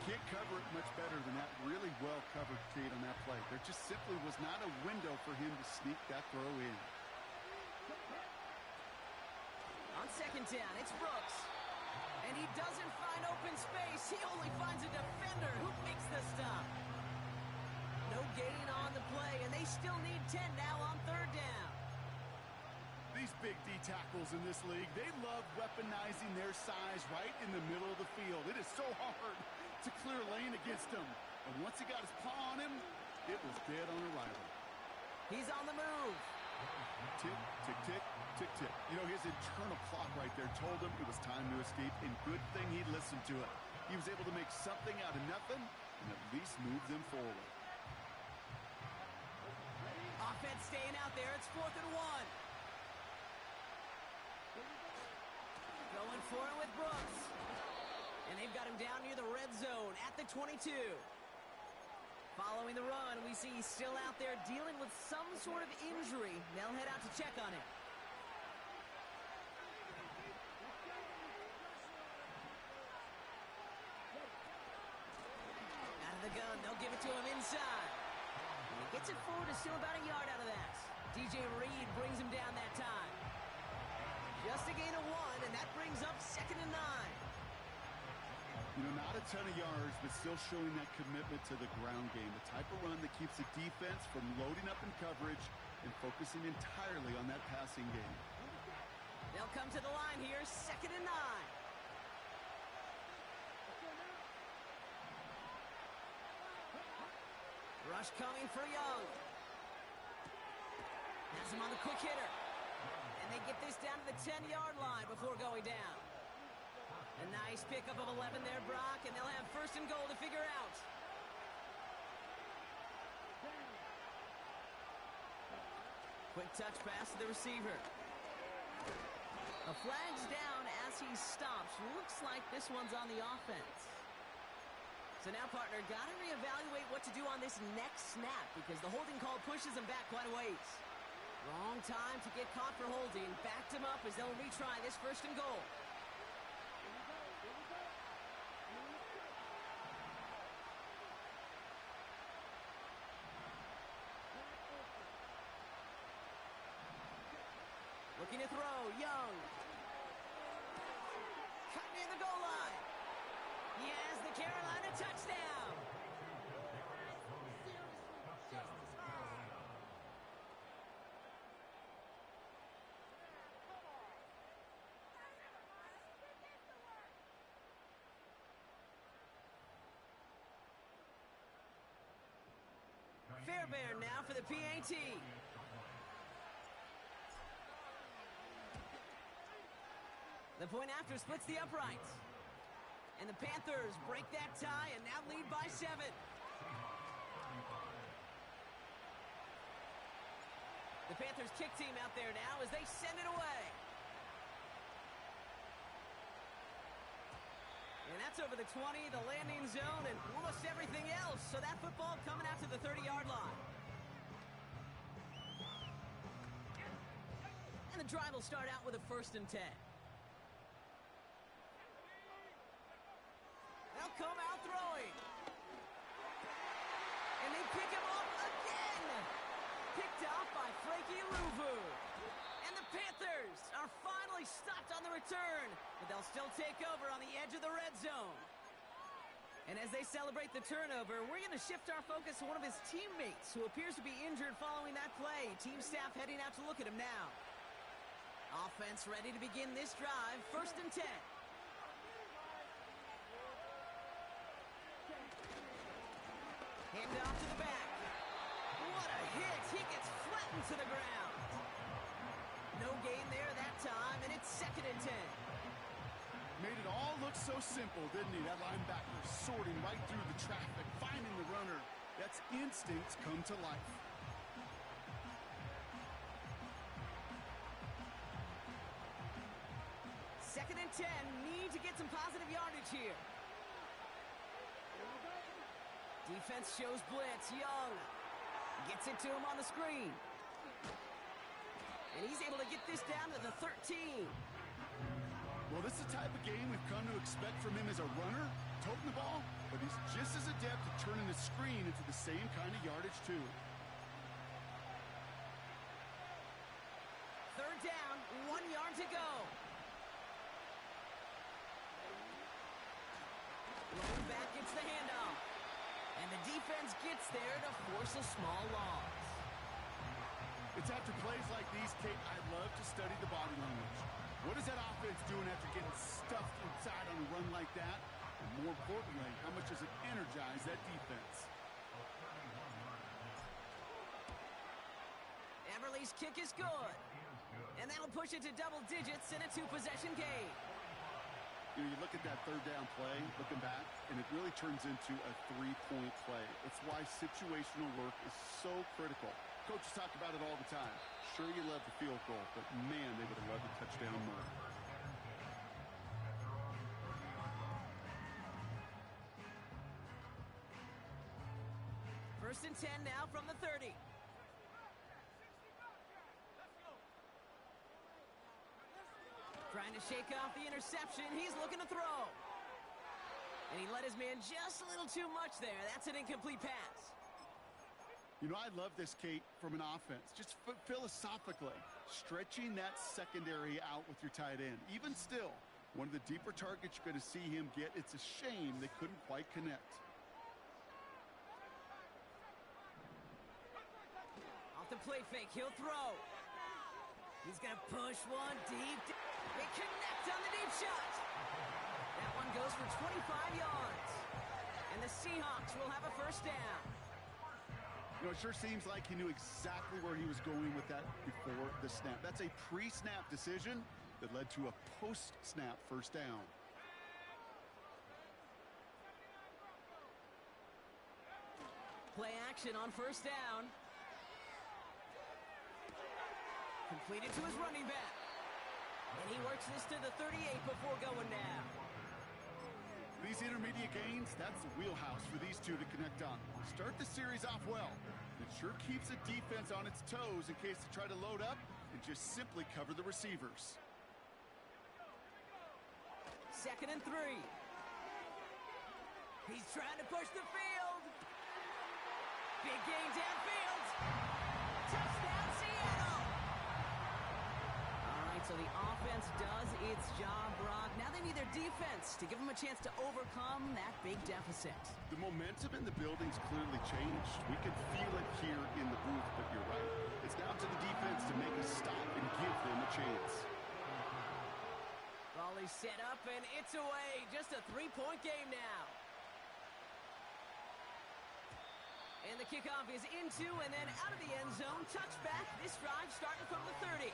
Can't cover it much better than that. Really well covered, Kate, on that play. There just simply was not a window for him to sneak that throw in. On second down, it's Brooks. And he doesn't find open space. He only finds a defender who makes the stop. No gain on the play, and they still need 10 now on third down. These big D tackles in this league, they love weaponizing their size right in the middle of the field. It is so hard to clear lane against him. And once he got his paw on him, it was dead on arrival. He's on the move. Tick, tick, tick, tick, tick. You know, his internal clock right there told him it was time to escape, and good thing he listened to it. He was able to make something out of nothing and at least move them forward. Offense staying out there. It's 4th and 1. Going for it with Brooks. And they've got him down near the red zone at the 22. Following the run, we see he's still out there dealing with some sort of injury. They'll head out to check on him. Out of the gun, they'll give it to him inside. And he gets it forward to still about a yard out of that. DJ Reed brings him down that time. Just a gain of 1, and that brings up 2nd and 9. You know, not a ton of yards, but still showing that commitment to the ground game. The type of run that keeps the defense from loading up in coverage and focusing entirely on that passing game. They'll come to the line here, 2nd and 9. Rush coming for Young. Has him on the quick hitter. And they get this down to the 10-yard line before going down. A nice pickup of 11 there, Brock, and they'll have 1st and goal to figure out. Quick touch pass to the receiver. A flag's down as he stops. Looks like this one's on the offense. So now, partner, got to reevaluate what to do on this next snap because the holding call pushes him back quite a ways. Wrong time to get caught for holding. Backed him up as they'll retry this 1st and goal. Looking to throw, Young. Cut near the goal line. He has the Carolina touchdown. Fairbairn now for the PAT. The point after splits the uprights. And the Panthers break that tie and now lead by 7. The Panthers kick team out there now as they send it away. And that's over the 20, the landing zone, and almost everything else. So that football coming out to the 30-yard line. And the drive will start out with a 1st and 10. They'll come out throwing. And they pick him off again. Picked off by Frankie Luvu. And the Panthers are finally stopped on the return, but they'll still take over on the edge of the red zone. And as they celebrate the turnover, we're going to shift our focus to one of his teammates who appears to be injured following that play. Team staff heading out to look at him now. Offense ready to begin this drive. 1st and 10. Hand off to the back. What a hit. He gets flattened to the ground. No gain there that time, and it's 2nd and 10. Made it all look so simple, didn't he? That linebacker sorting right through the traffic, finding the runner. That's instincts come to life. Second and 10. Need to get some positive yardage here. Defense shows blitz. Young gets it to him on the screen. And he's able to get this down to the 13. Well, this is the type of game we've come to expect from him as a runner, toting the ball, but he's just as adept at turning the screen into the same kind of yardage, too. 3rd down, 1 yard to go. Rolling back gets the handoff. And the defense gets there to force a small loss. It's after plays like these, Kate, I love to study the body language. What is that offense doing after getting stuffed inside on a run like that? And more importantly, how much does it energize that defense? Everly's kick is good. And that'll push it to double digits in a 2-possession game. You know, you look at that 3rd down play, looking back, and it really turns into a 3-point play. It's why situational work is so critical. Coaches talk about it all the time. Sure, you love the field goal, but man, they would have loved the touchdown more. First and 10 now from the 30. Trying to shake off the interception. He's looking to throw. And he let his man just a little too much there. That's an incomplete pass. You know, I love this, Kate, from an offense. Just philosophically, stretching that secondary out with your tight end. Even still, one of the deeper targets you're going to see him get. It's a shame they couldn't quite connect. Off the play fake, he'll throw. He's going to push one deep. They connect on the deep shot. That one goes for 25 yards. And the Seahawks will have a 1st down. You know, it sure seems like he knew exactly where he was going with that before the snap. That's a pre-snap decision that led to a post-snap 1st down. Play action on 1st down. Completed to his running back. And he works this to the 38 before going down. These intermediate gains, that's the wheelhouse for these two to connect on. Start the series off well. It sure keeps the defense on its toes in case they try to load up and just simply cover the receivers. 2nd and 3. He's trying to push the field. Big gain downfield. Touchdown, Seattle. All right, so the offense does its job, Brock. Now they need their defense to give them a chance to overcome that big deficit. The momentum in the building's clearly changed. We can feel it here in the booth, but you're right. It's down to the defense to make a stop and give them a chance. Ball is set up, and it's away. Just a 3-point game now. And the kickoff is into and then out of the end zone. Touchback. This drive starting from the 30.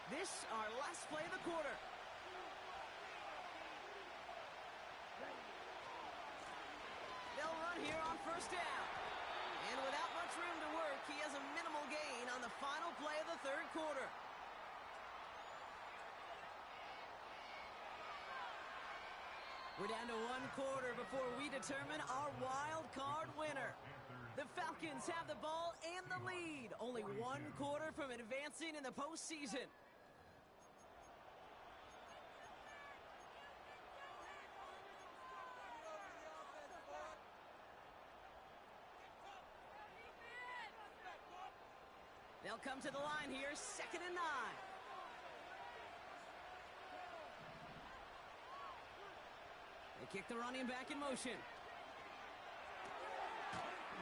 This our last play of the quarter. They'll run here on 1st down. And without much room to work, he has a minimal gain on the final play of the 3rd quarter. We're down to 1 quarter before we determine our wild card winner. The Falcons have the ball and the lead. Only 1 quarter from advancing in the postseason. They'll come to the line here, 2nd and 9. They kick the running back in motion.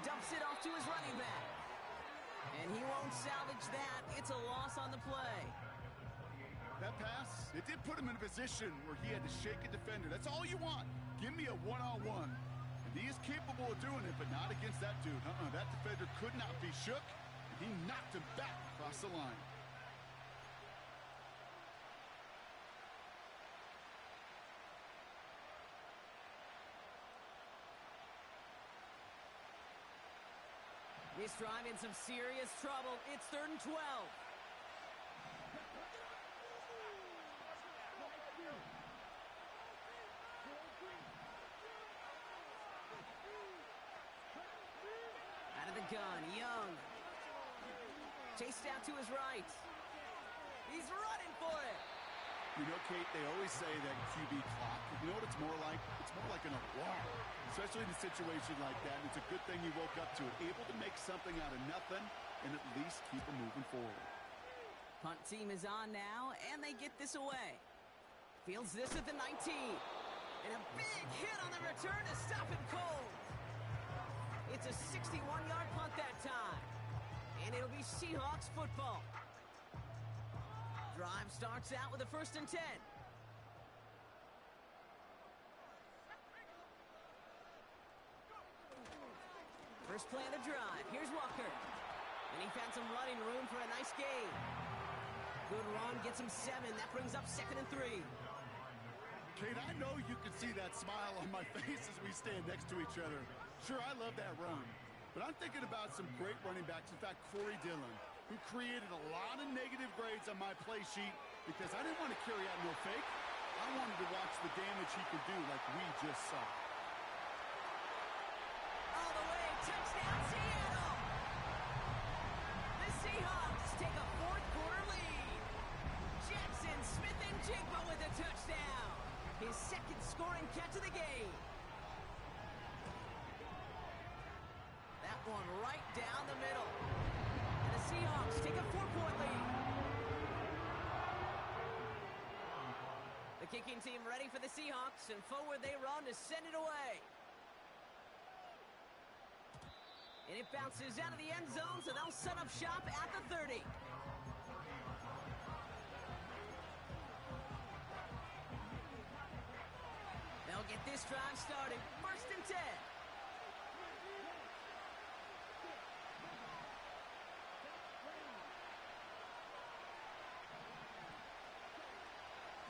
Dumps it off to his running back. And he won't salvage that. It's a loss on the play. That pass, it did put him in a position where he had to shake a defender. That's all you want. Give me a one-on-one. And he is capable of doing it, but not against that dude. That defender could not be shook. He knocked him back across the line. This drive in some serious trouble. It's 3rd and 12. Out of the gun, Young. Chased out to his right. He's running for it. You know, Kate, they always say that QB clock. You know what it's more like? It's more like an alarm, especially in a situation like that. And it's a good thing you woke up to it, able to make something out of nothing and at least keep them moving forward. Punt team is on now, and they get this away. Fields this at the 19. And a big hit on the return to stop him cold. It's a 61-yard punt that time. And it'll be Seahawks football. Drive starts out with a 1st and 10. First play of the drive. Here's Walker. And he found some running room for a nice gain. Good run, gets him 7. That brings up 2nd and 3. Kate, I know you can see that smile on my face as we stand next to each other. Sure, I love that run. But I'm thinking about some great running backs. In fact, Corey Dillon, who created a lot of negative grades on my play sheet because I didn't want to carry out no fake. I wanted to watch the damage he could do like we just saw. All the way, touchdown Seattle! The Seahawks take a 4th quarter lead. Jackson Smith-Njigba with a touchdown. His 2nd scoring catch of the game. That one right down the middle. And the Seahawks take a 4-point lead. The kicking team ready for the Seahawks, and forward they run to send it away. And it bounces out of the end zone, so they'll set up shop at the 30. They'll get this drive started. 1st and 10.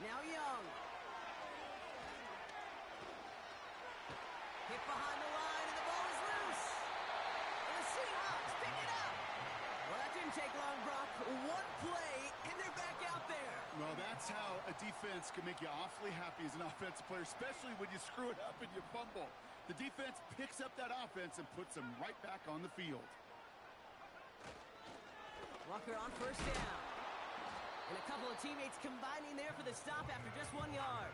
Now Young. behind the line, and the ball is loose. And the Seahawks pick it up. Well, that didn't take long, Brock. One play, and they're back out there. Well, that's how a defense can make you awfully happy as an offensive player, especially when you screw it up and you fumble. The defense picks up that offense and puts them right back on the field. Walker on first down. And a couple of teammates combining there for the stop after just 1 yard.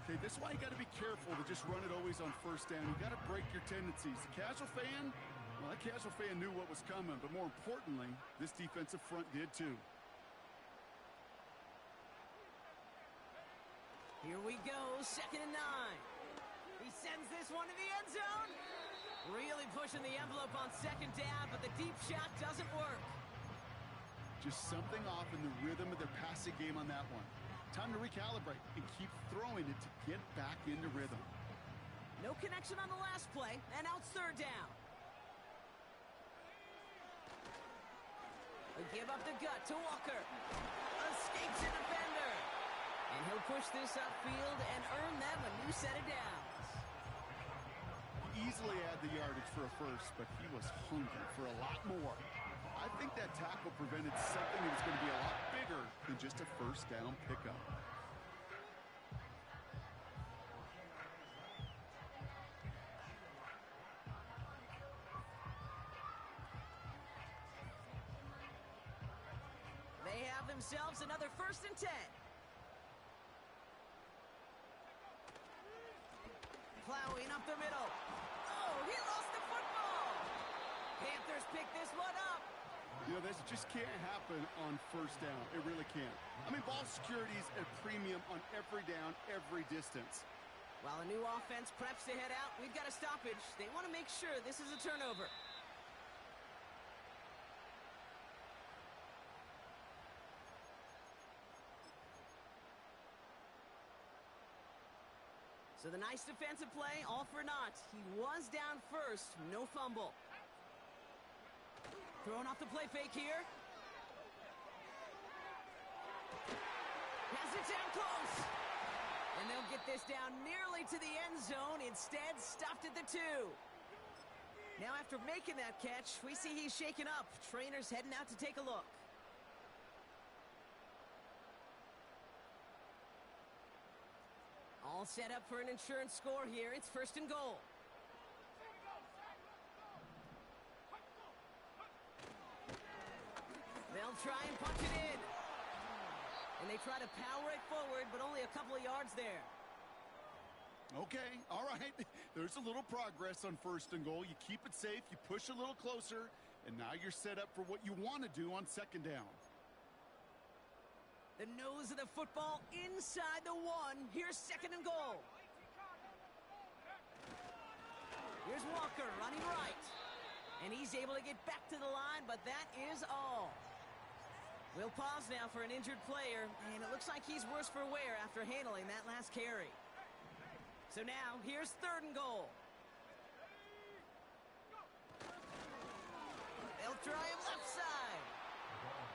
Okay, this is why you got to be careful to just run it always on first down. You got to break your tendencies. The casual fan, well, that casual fan knew what was coming, but more importantly, this defensive front did too. Here we go, 2nd and 9. He sends this one to the end zone. Really pushing the envelope on 2nd down, but the deep shot doesn't work. Just something off in the rhythm of their passing game on that one. Time to recalibrate and keep throwing it to get back into rhythm. No connection on the last play, and now it's 3rd down. They give up the gut to Walker. Escapes a defender. And he'll push this upfield and earn them a new set of downs. He easily had the yardage for a first, but he was hungry for a lot more. I think that tackle prevented something that was going to be a lot bigger than just a first down pickup. They have themselves another 1st and 10. Plowing up the middle. Oh, he lost the football. Panthers pick this one up. You know, this just can't happen on first down. It really can't. I mean, ball security is a premium on every down, every distance. While a new offense preps to head out, we've got a stoppage. They want to make sure this is a turnover. So the nice defensive play, all for naught. He was down first, no fumble. Throwing off the play fake here. Has it down close. And they'll get this down nearly to the end zone. Instead, stopped at the 2. Now after making that catch, we see he's shaken up. Trainer's heading out to take a look. All set up for an insurance score here. It's 1st and goal. They'll try and punch it in. And they try to power it forward, but only a couple of yards there. Okay, all right. There's a little progress on 1st and goal. You keep it safe, you push a little closer, and now you're set up for what you want to do on 2nd down. The nose of the football inside the 1. Here's 2nd and goal. Here's Walker running right. And he's able to get back to the line, but that is all. We'll pause now for an injured player, and it looks like he's worse for wear after handling that last carry. So now, here's 3rd and goal. They'll try him left side.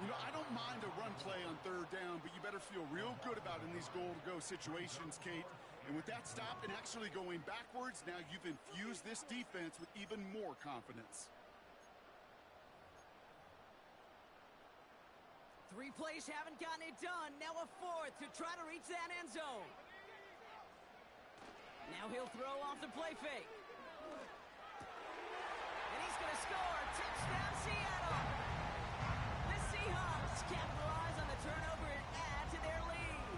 You know, I don't mind a run play on 3rd down, but you better feel real good about in these goal-to-go situations, Kate. And with that stop and actually going backwards, now you've infused this defense with even more confidence. 3 plays haven't gotten it done. Now a 4th to try to reach that end zone. Now he'll throw off the play fake. And he's going to score. Touchdown, Seattle. The Seahawks capitalize on the turnover and add to their lead.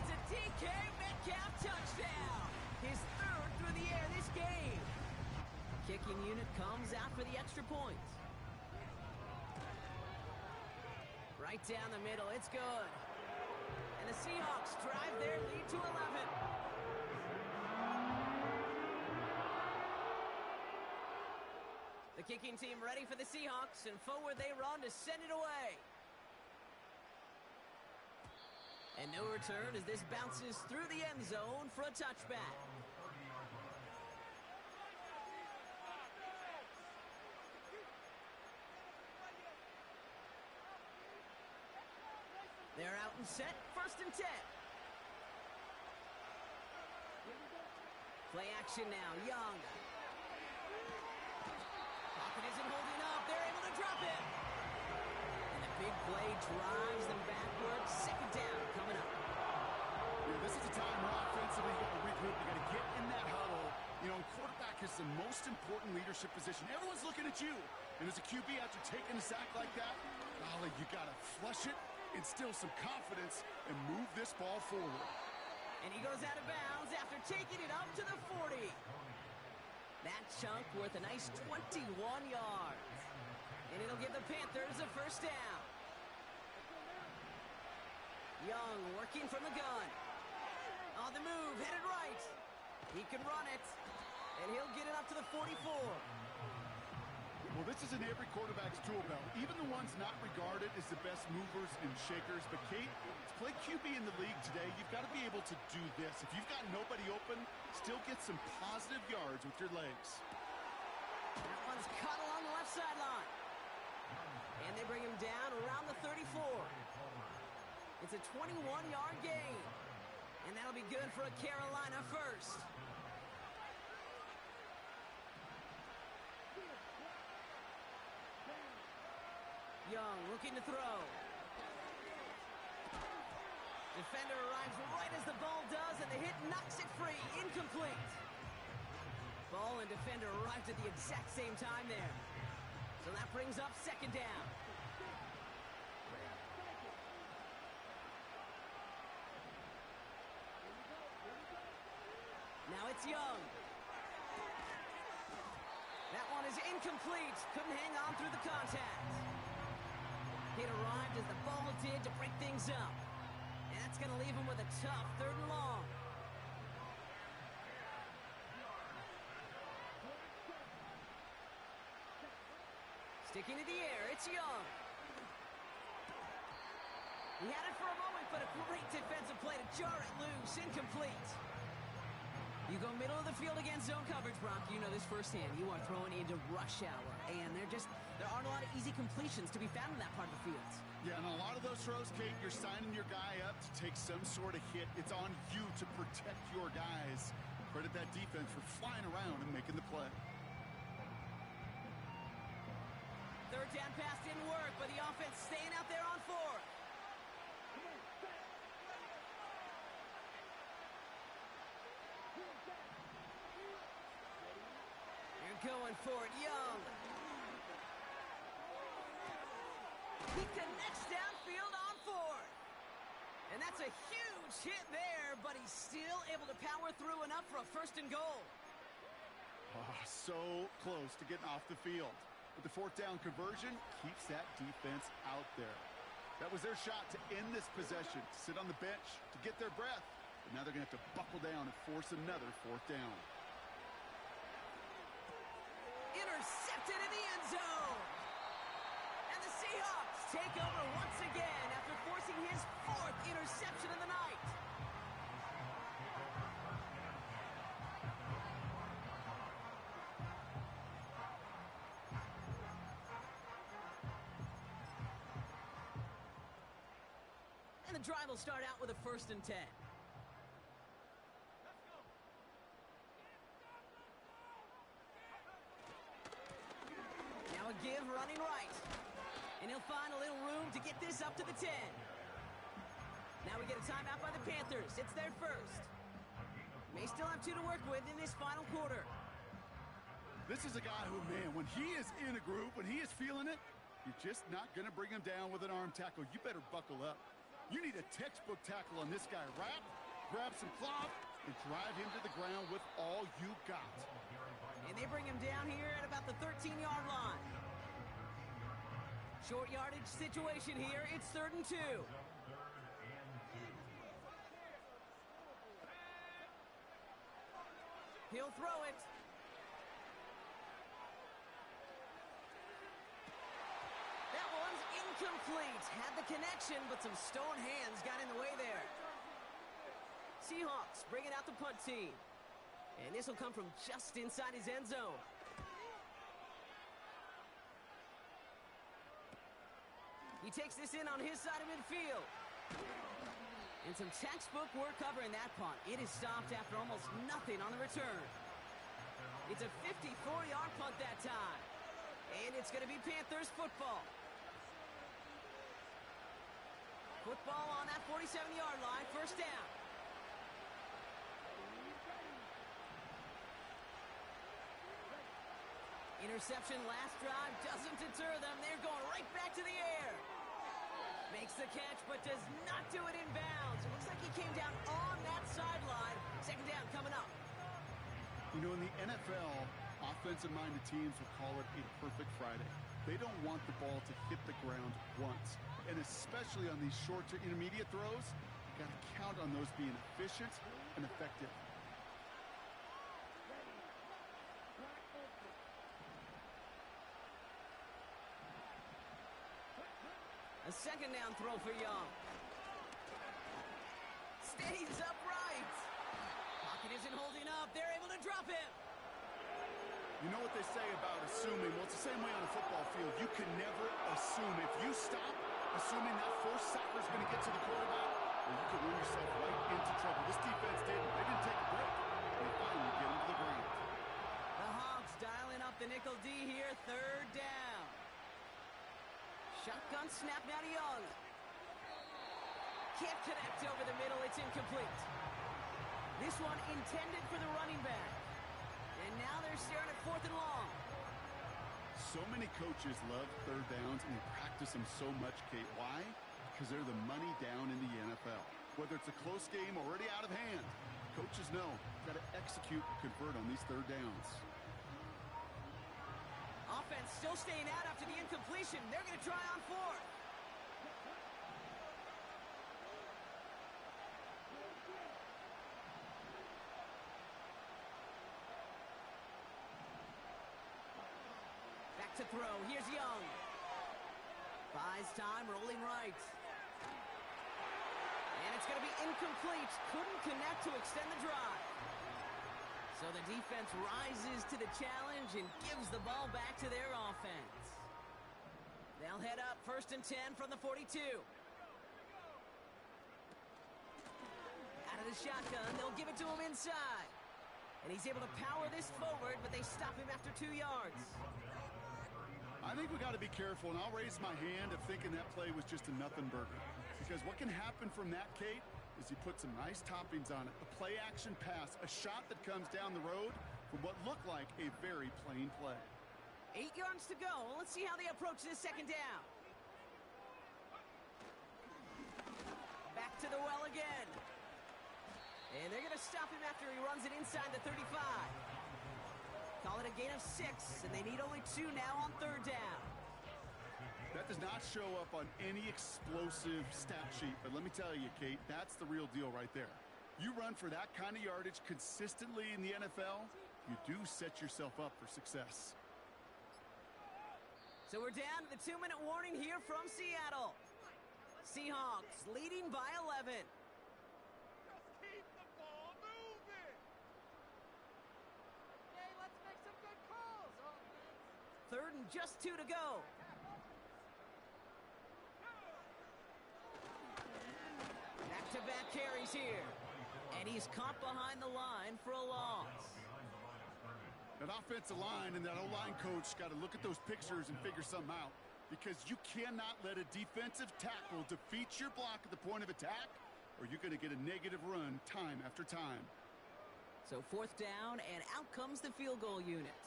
It's a DK Metcalf touchdown. His 3rd through the air this game. Kicking unit comes out for the extra point. Right down the middle, it's good. And the Seahawks drive their lead to 11. The kicking team ready for the Seahawks, and forward they run to send it away. And no return as this bounces through the end zone for a touchback. They're out and set, 1st and 10. Play action now. Young. Pocket isn't holding up. They're able to drop it. And the big play drives them backwards. Second down coming up. Yeah, this is a time where offensively you got to regroup. You got to get in that huddle. You know, quarterback is the most important leadership position. Everyone's looking at you. And as a QB, after taking a sack like that, golly, you got to flush it, instill some confidence, and move this ball forward. And he goes out of bounds after taking it up to the 40. That chunk worth a nice 21 yards. And it'll give the Panthers a first down. Young working from the gun. On the move, headed right. He can run it. And he'll get it up to the 44. Well, this is in every quarterback's tool belt. Even the ones not regarded as the best movers and shakers. But, Kate, to play QB in the league today, you've got to be able to do this. If you've got nobody open, still get some positive yards with your legs. That one's cut along the left sideline. And they bring him down around the 34. It's a 21-yard gain. And that'll be good for a Carolina first. Young looking to throw. Defender arrives right as the ball does, and the hit knocks it free. Incomplete. Ball and defender arrived at the exact same time there. So that brings up second down. Now it's Young. That one is incomplete. Couldn't hang on through the contact. It arrived as the ball did to break things up. And that's going to leave him with a tough 3rd and long. Sticking to the air, it's Young. He had it for a moment, but a great defensive play to jar it loose. Incomplete. You go middle of the field against zone coverage, Brock. You know this firsthand. You are throwing into rush hour. And there aren't a lot of easy completions to be found in that part of the field. Yeah, and a lot of those throws, Kate, you're signing your guy up to take some sort of hit. It's on you to protect your guys. Credit that defense for flying around and making the play. 3rd down pass didn't work, but the offense staying out there on 4th. Going for it, Young. He connects downfield on 4th. And that's a huge hit there, but he's still able to power through enough for a 1st and goal. Oh, so close to getting off the field. But the 4th down conversion keeps that defense out there. That was their shot to end this possession, to sit on the bench, to get their breath. But now they're going to have to buckle down and force another 4th down. Intercepted in the end zone. And the Seahawks take over once again after forcing his 4th interception of the night. And the drive will start out with a 1st and 10. Give running right. And he'll find a little room to get this up to the 10. Now we get a timeout by the Panthers. It's their first. May still have 2 to work with in this final quarter. This is a guy who, man, when he is in a groove, when he is feeling it, you're just not going to bring him down with an arm tackle. You better buckle up. You need a textbook tackle on this guy. Wrap, grab some cloth, and drive him to the ground with all you got. And they bring him down here at about the 13-yard line. Short yardage situation here. It's 3rd and 2. He'll throw it. That one's incomplete. Had the connection, but some stone hands got in the way there. Seahawks bringing out the punt team. And this will come from just inside his end zone. He takes this in on his side of midfield. And some textbook work covering that punt. It is stopped after almost nothing on the return. It's a 54-yard punt that time. And it's going to be Panthers football. Football on that 47-yard line, first down. Interception last drive doesn't deter them. They're going right back to the air. Makes the catch, but does not do it in bounds. It looks like he came down on that sideline. Second down coming up. You know, in the NFL, offensive-minded teams will call it a perfect Friday. They don't want the ball to hit the ground once. And especially on these short to intermediate throws, you got to count on those being efficient and effective. A second down throw for Young. Stays upright. Pocket isn't holding up. They're able to drop him. You know what they say about assuming? Well, it's the same way on a football field. You can never assume. If you stop assuming that first sacker is going to get to the quarterback, well, you can run yourself right into trouble. This defense didn't. They didn't take a break. They finally get him to the ground. The Hawks dialing up the nickel D here. Third down. Shotgun snap now to Young. Can't connect over the middle. It's incomplete. This one intended for the running back. And now they're staring at fourth and long. So many coaches love third downs and they practice them so much, Kate. Why? Because they're the money down in the NFL. Whether it's a close game already out of hand, coaches know got to execute and convert on these third downs. Offense still staying out after the incompletion. They're going to try on fourth. Back to throw. Here's Young. Buys time, rolling right. And it's going to be incomplete. Couldn't connect to extend the drive. So the defense rises to the challenge and gives the ball back to their offense. They'll head up 1st and 10 from the 42. Out of the shotgun, they'll give it to him inside. And he's able to power this forward, but they stop him after 2 yards. I think we got to be careful, and I'll raise my hand of thinking that play was just a nothing burger. Because what can happen from that, Kate, is you put some nice toppings on it. A play-action pass, a shot that comes down the road from what looked like a very plain play. 8 yards to go. Let's see how they approach this second down. Back to the well again. And they're going to stop him after he runs it inside the 35. Call it a gain of 6, and they need only 2 now on third down. That does not show up on any explosive stat sheet, but let me tell you, Kate, that's the real deal right there. You run for that kind of yardage consistently in the NFL, you do set yourself up for success. So we're down to the 2-minute warning here from Seattle. Seahawks leading by 11. Just keep the ball moving. Okay, let's make some good calls, offense. 3rd and just 2 to go. Back-to-back carries here. And he's caught behind the line for a loss. That offensive line and that O-line coach got to look at those pictures and figure something out. Because you cannot let a defensive tackle defeat your block at the point of attack, or you're going to get a negative run time after time. So 4th down, and out comes the field goal unit.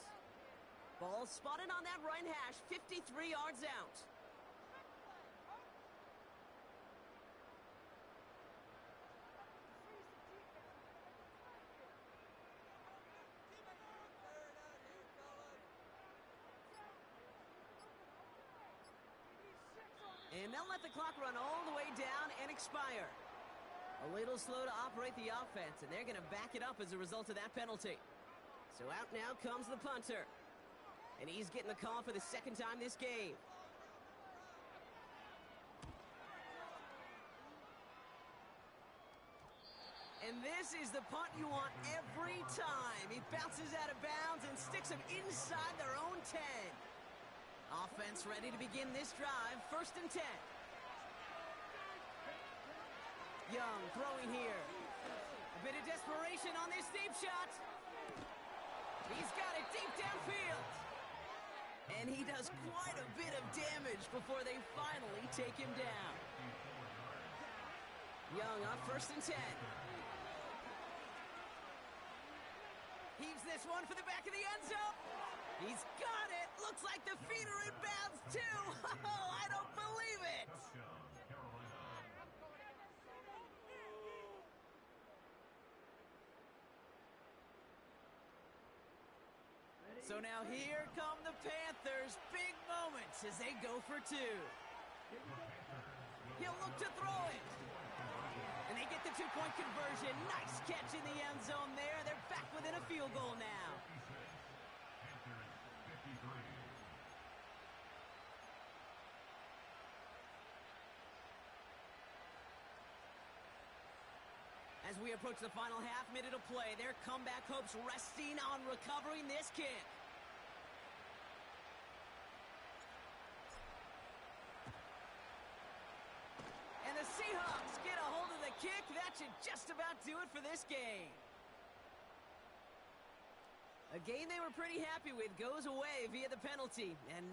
Ball spotted on that right hash, 53 yards out. And they'll let the clock run all the way down and expire. A little slow to operate the offense, and they're going to back it up as a result of that penalty. So out now comes the punter. And he's getting the call for the 2nd time this game. And this is the punt you want every time. He bounces out of bounds and sticks him inside their own 10. Offense ready to begin this drive, 1st and 10. Young throwing here. A bit of desperation on this deep shot. He's got it deep downfield. And he does quite a bit of damage before they finally take him down. Young on 1st and 10. Heaves this one for the back of the end zone. He's got it. Looks like the feet are in bounds too. Oh, I don't believe it. So now here come the Panthers. Big moments as they go for 2. He'll look to throw it. And they get the 2-point conversion. Nice catch in the end zone there. They're back within a field goal now. As we approach the final half minute of play, their comeback hopes resting on recovering this kick. And the Seahawks get a hold of the kick. That should just about do it for this game. A game they were pretty happy with goes away via the penalty. And now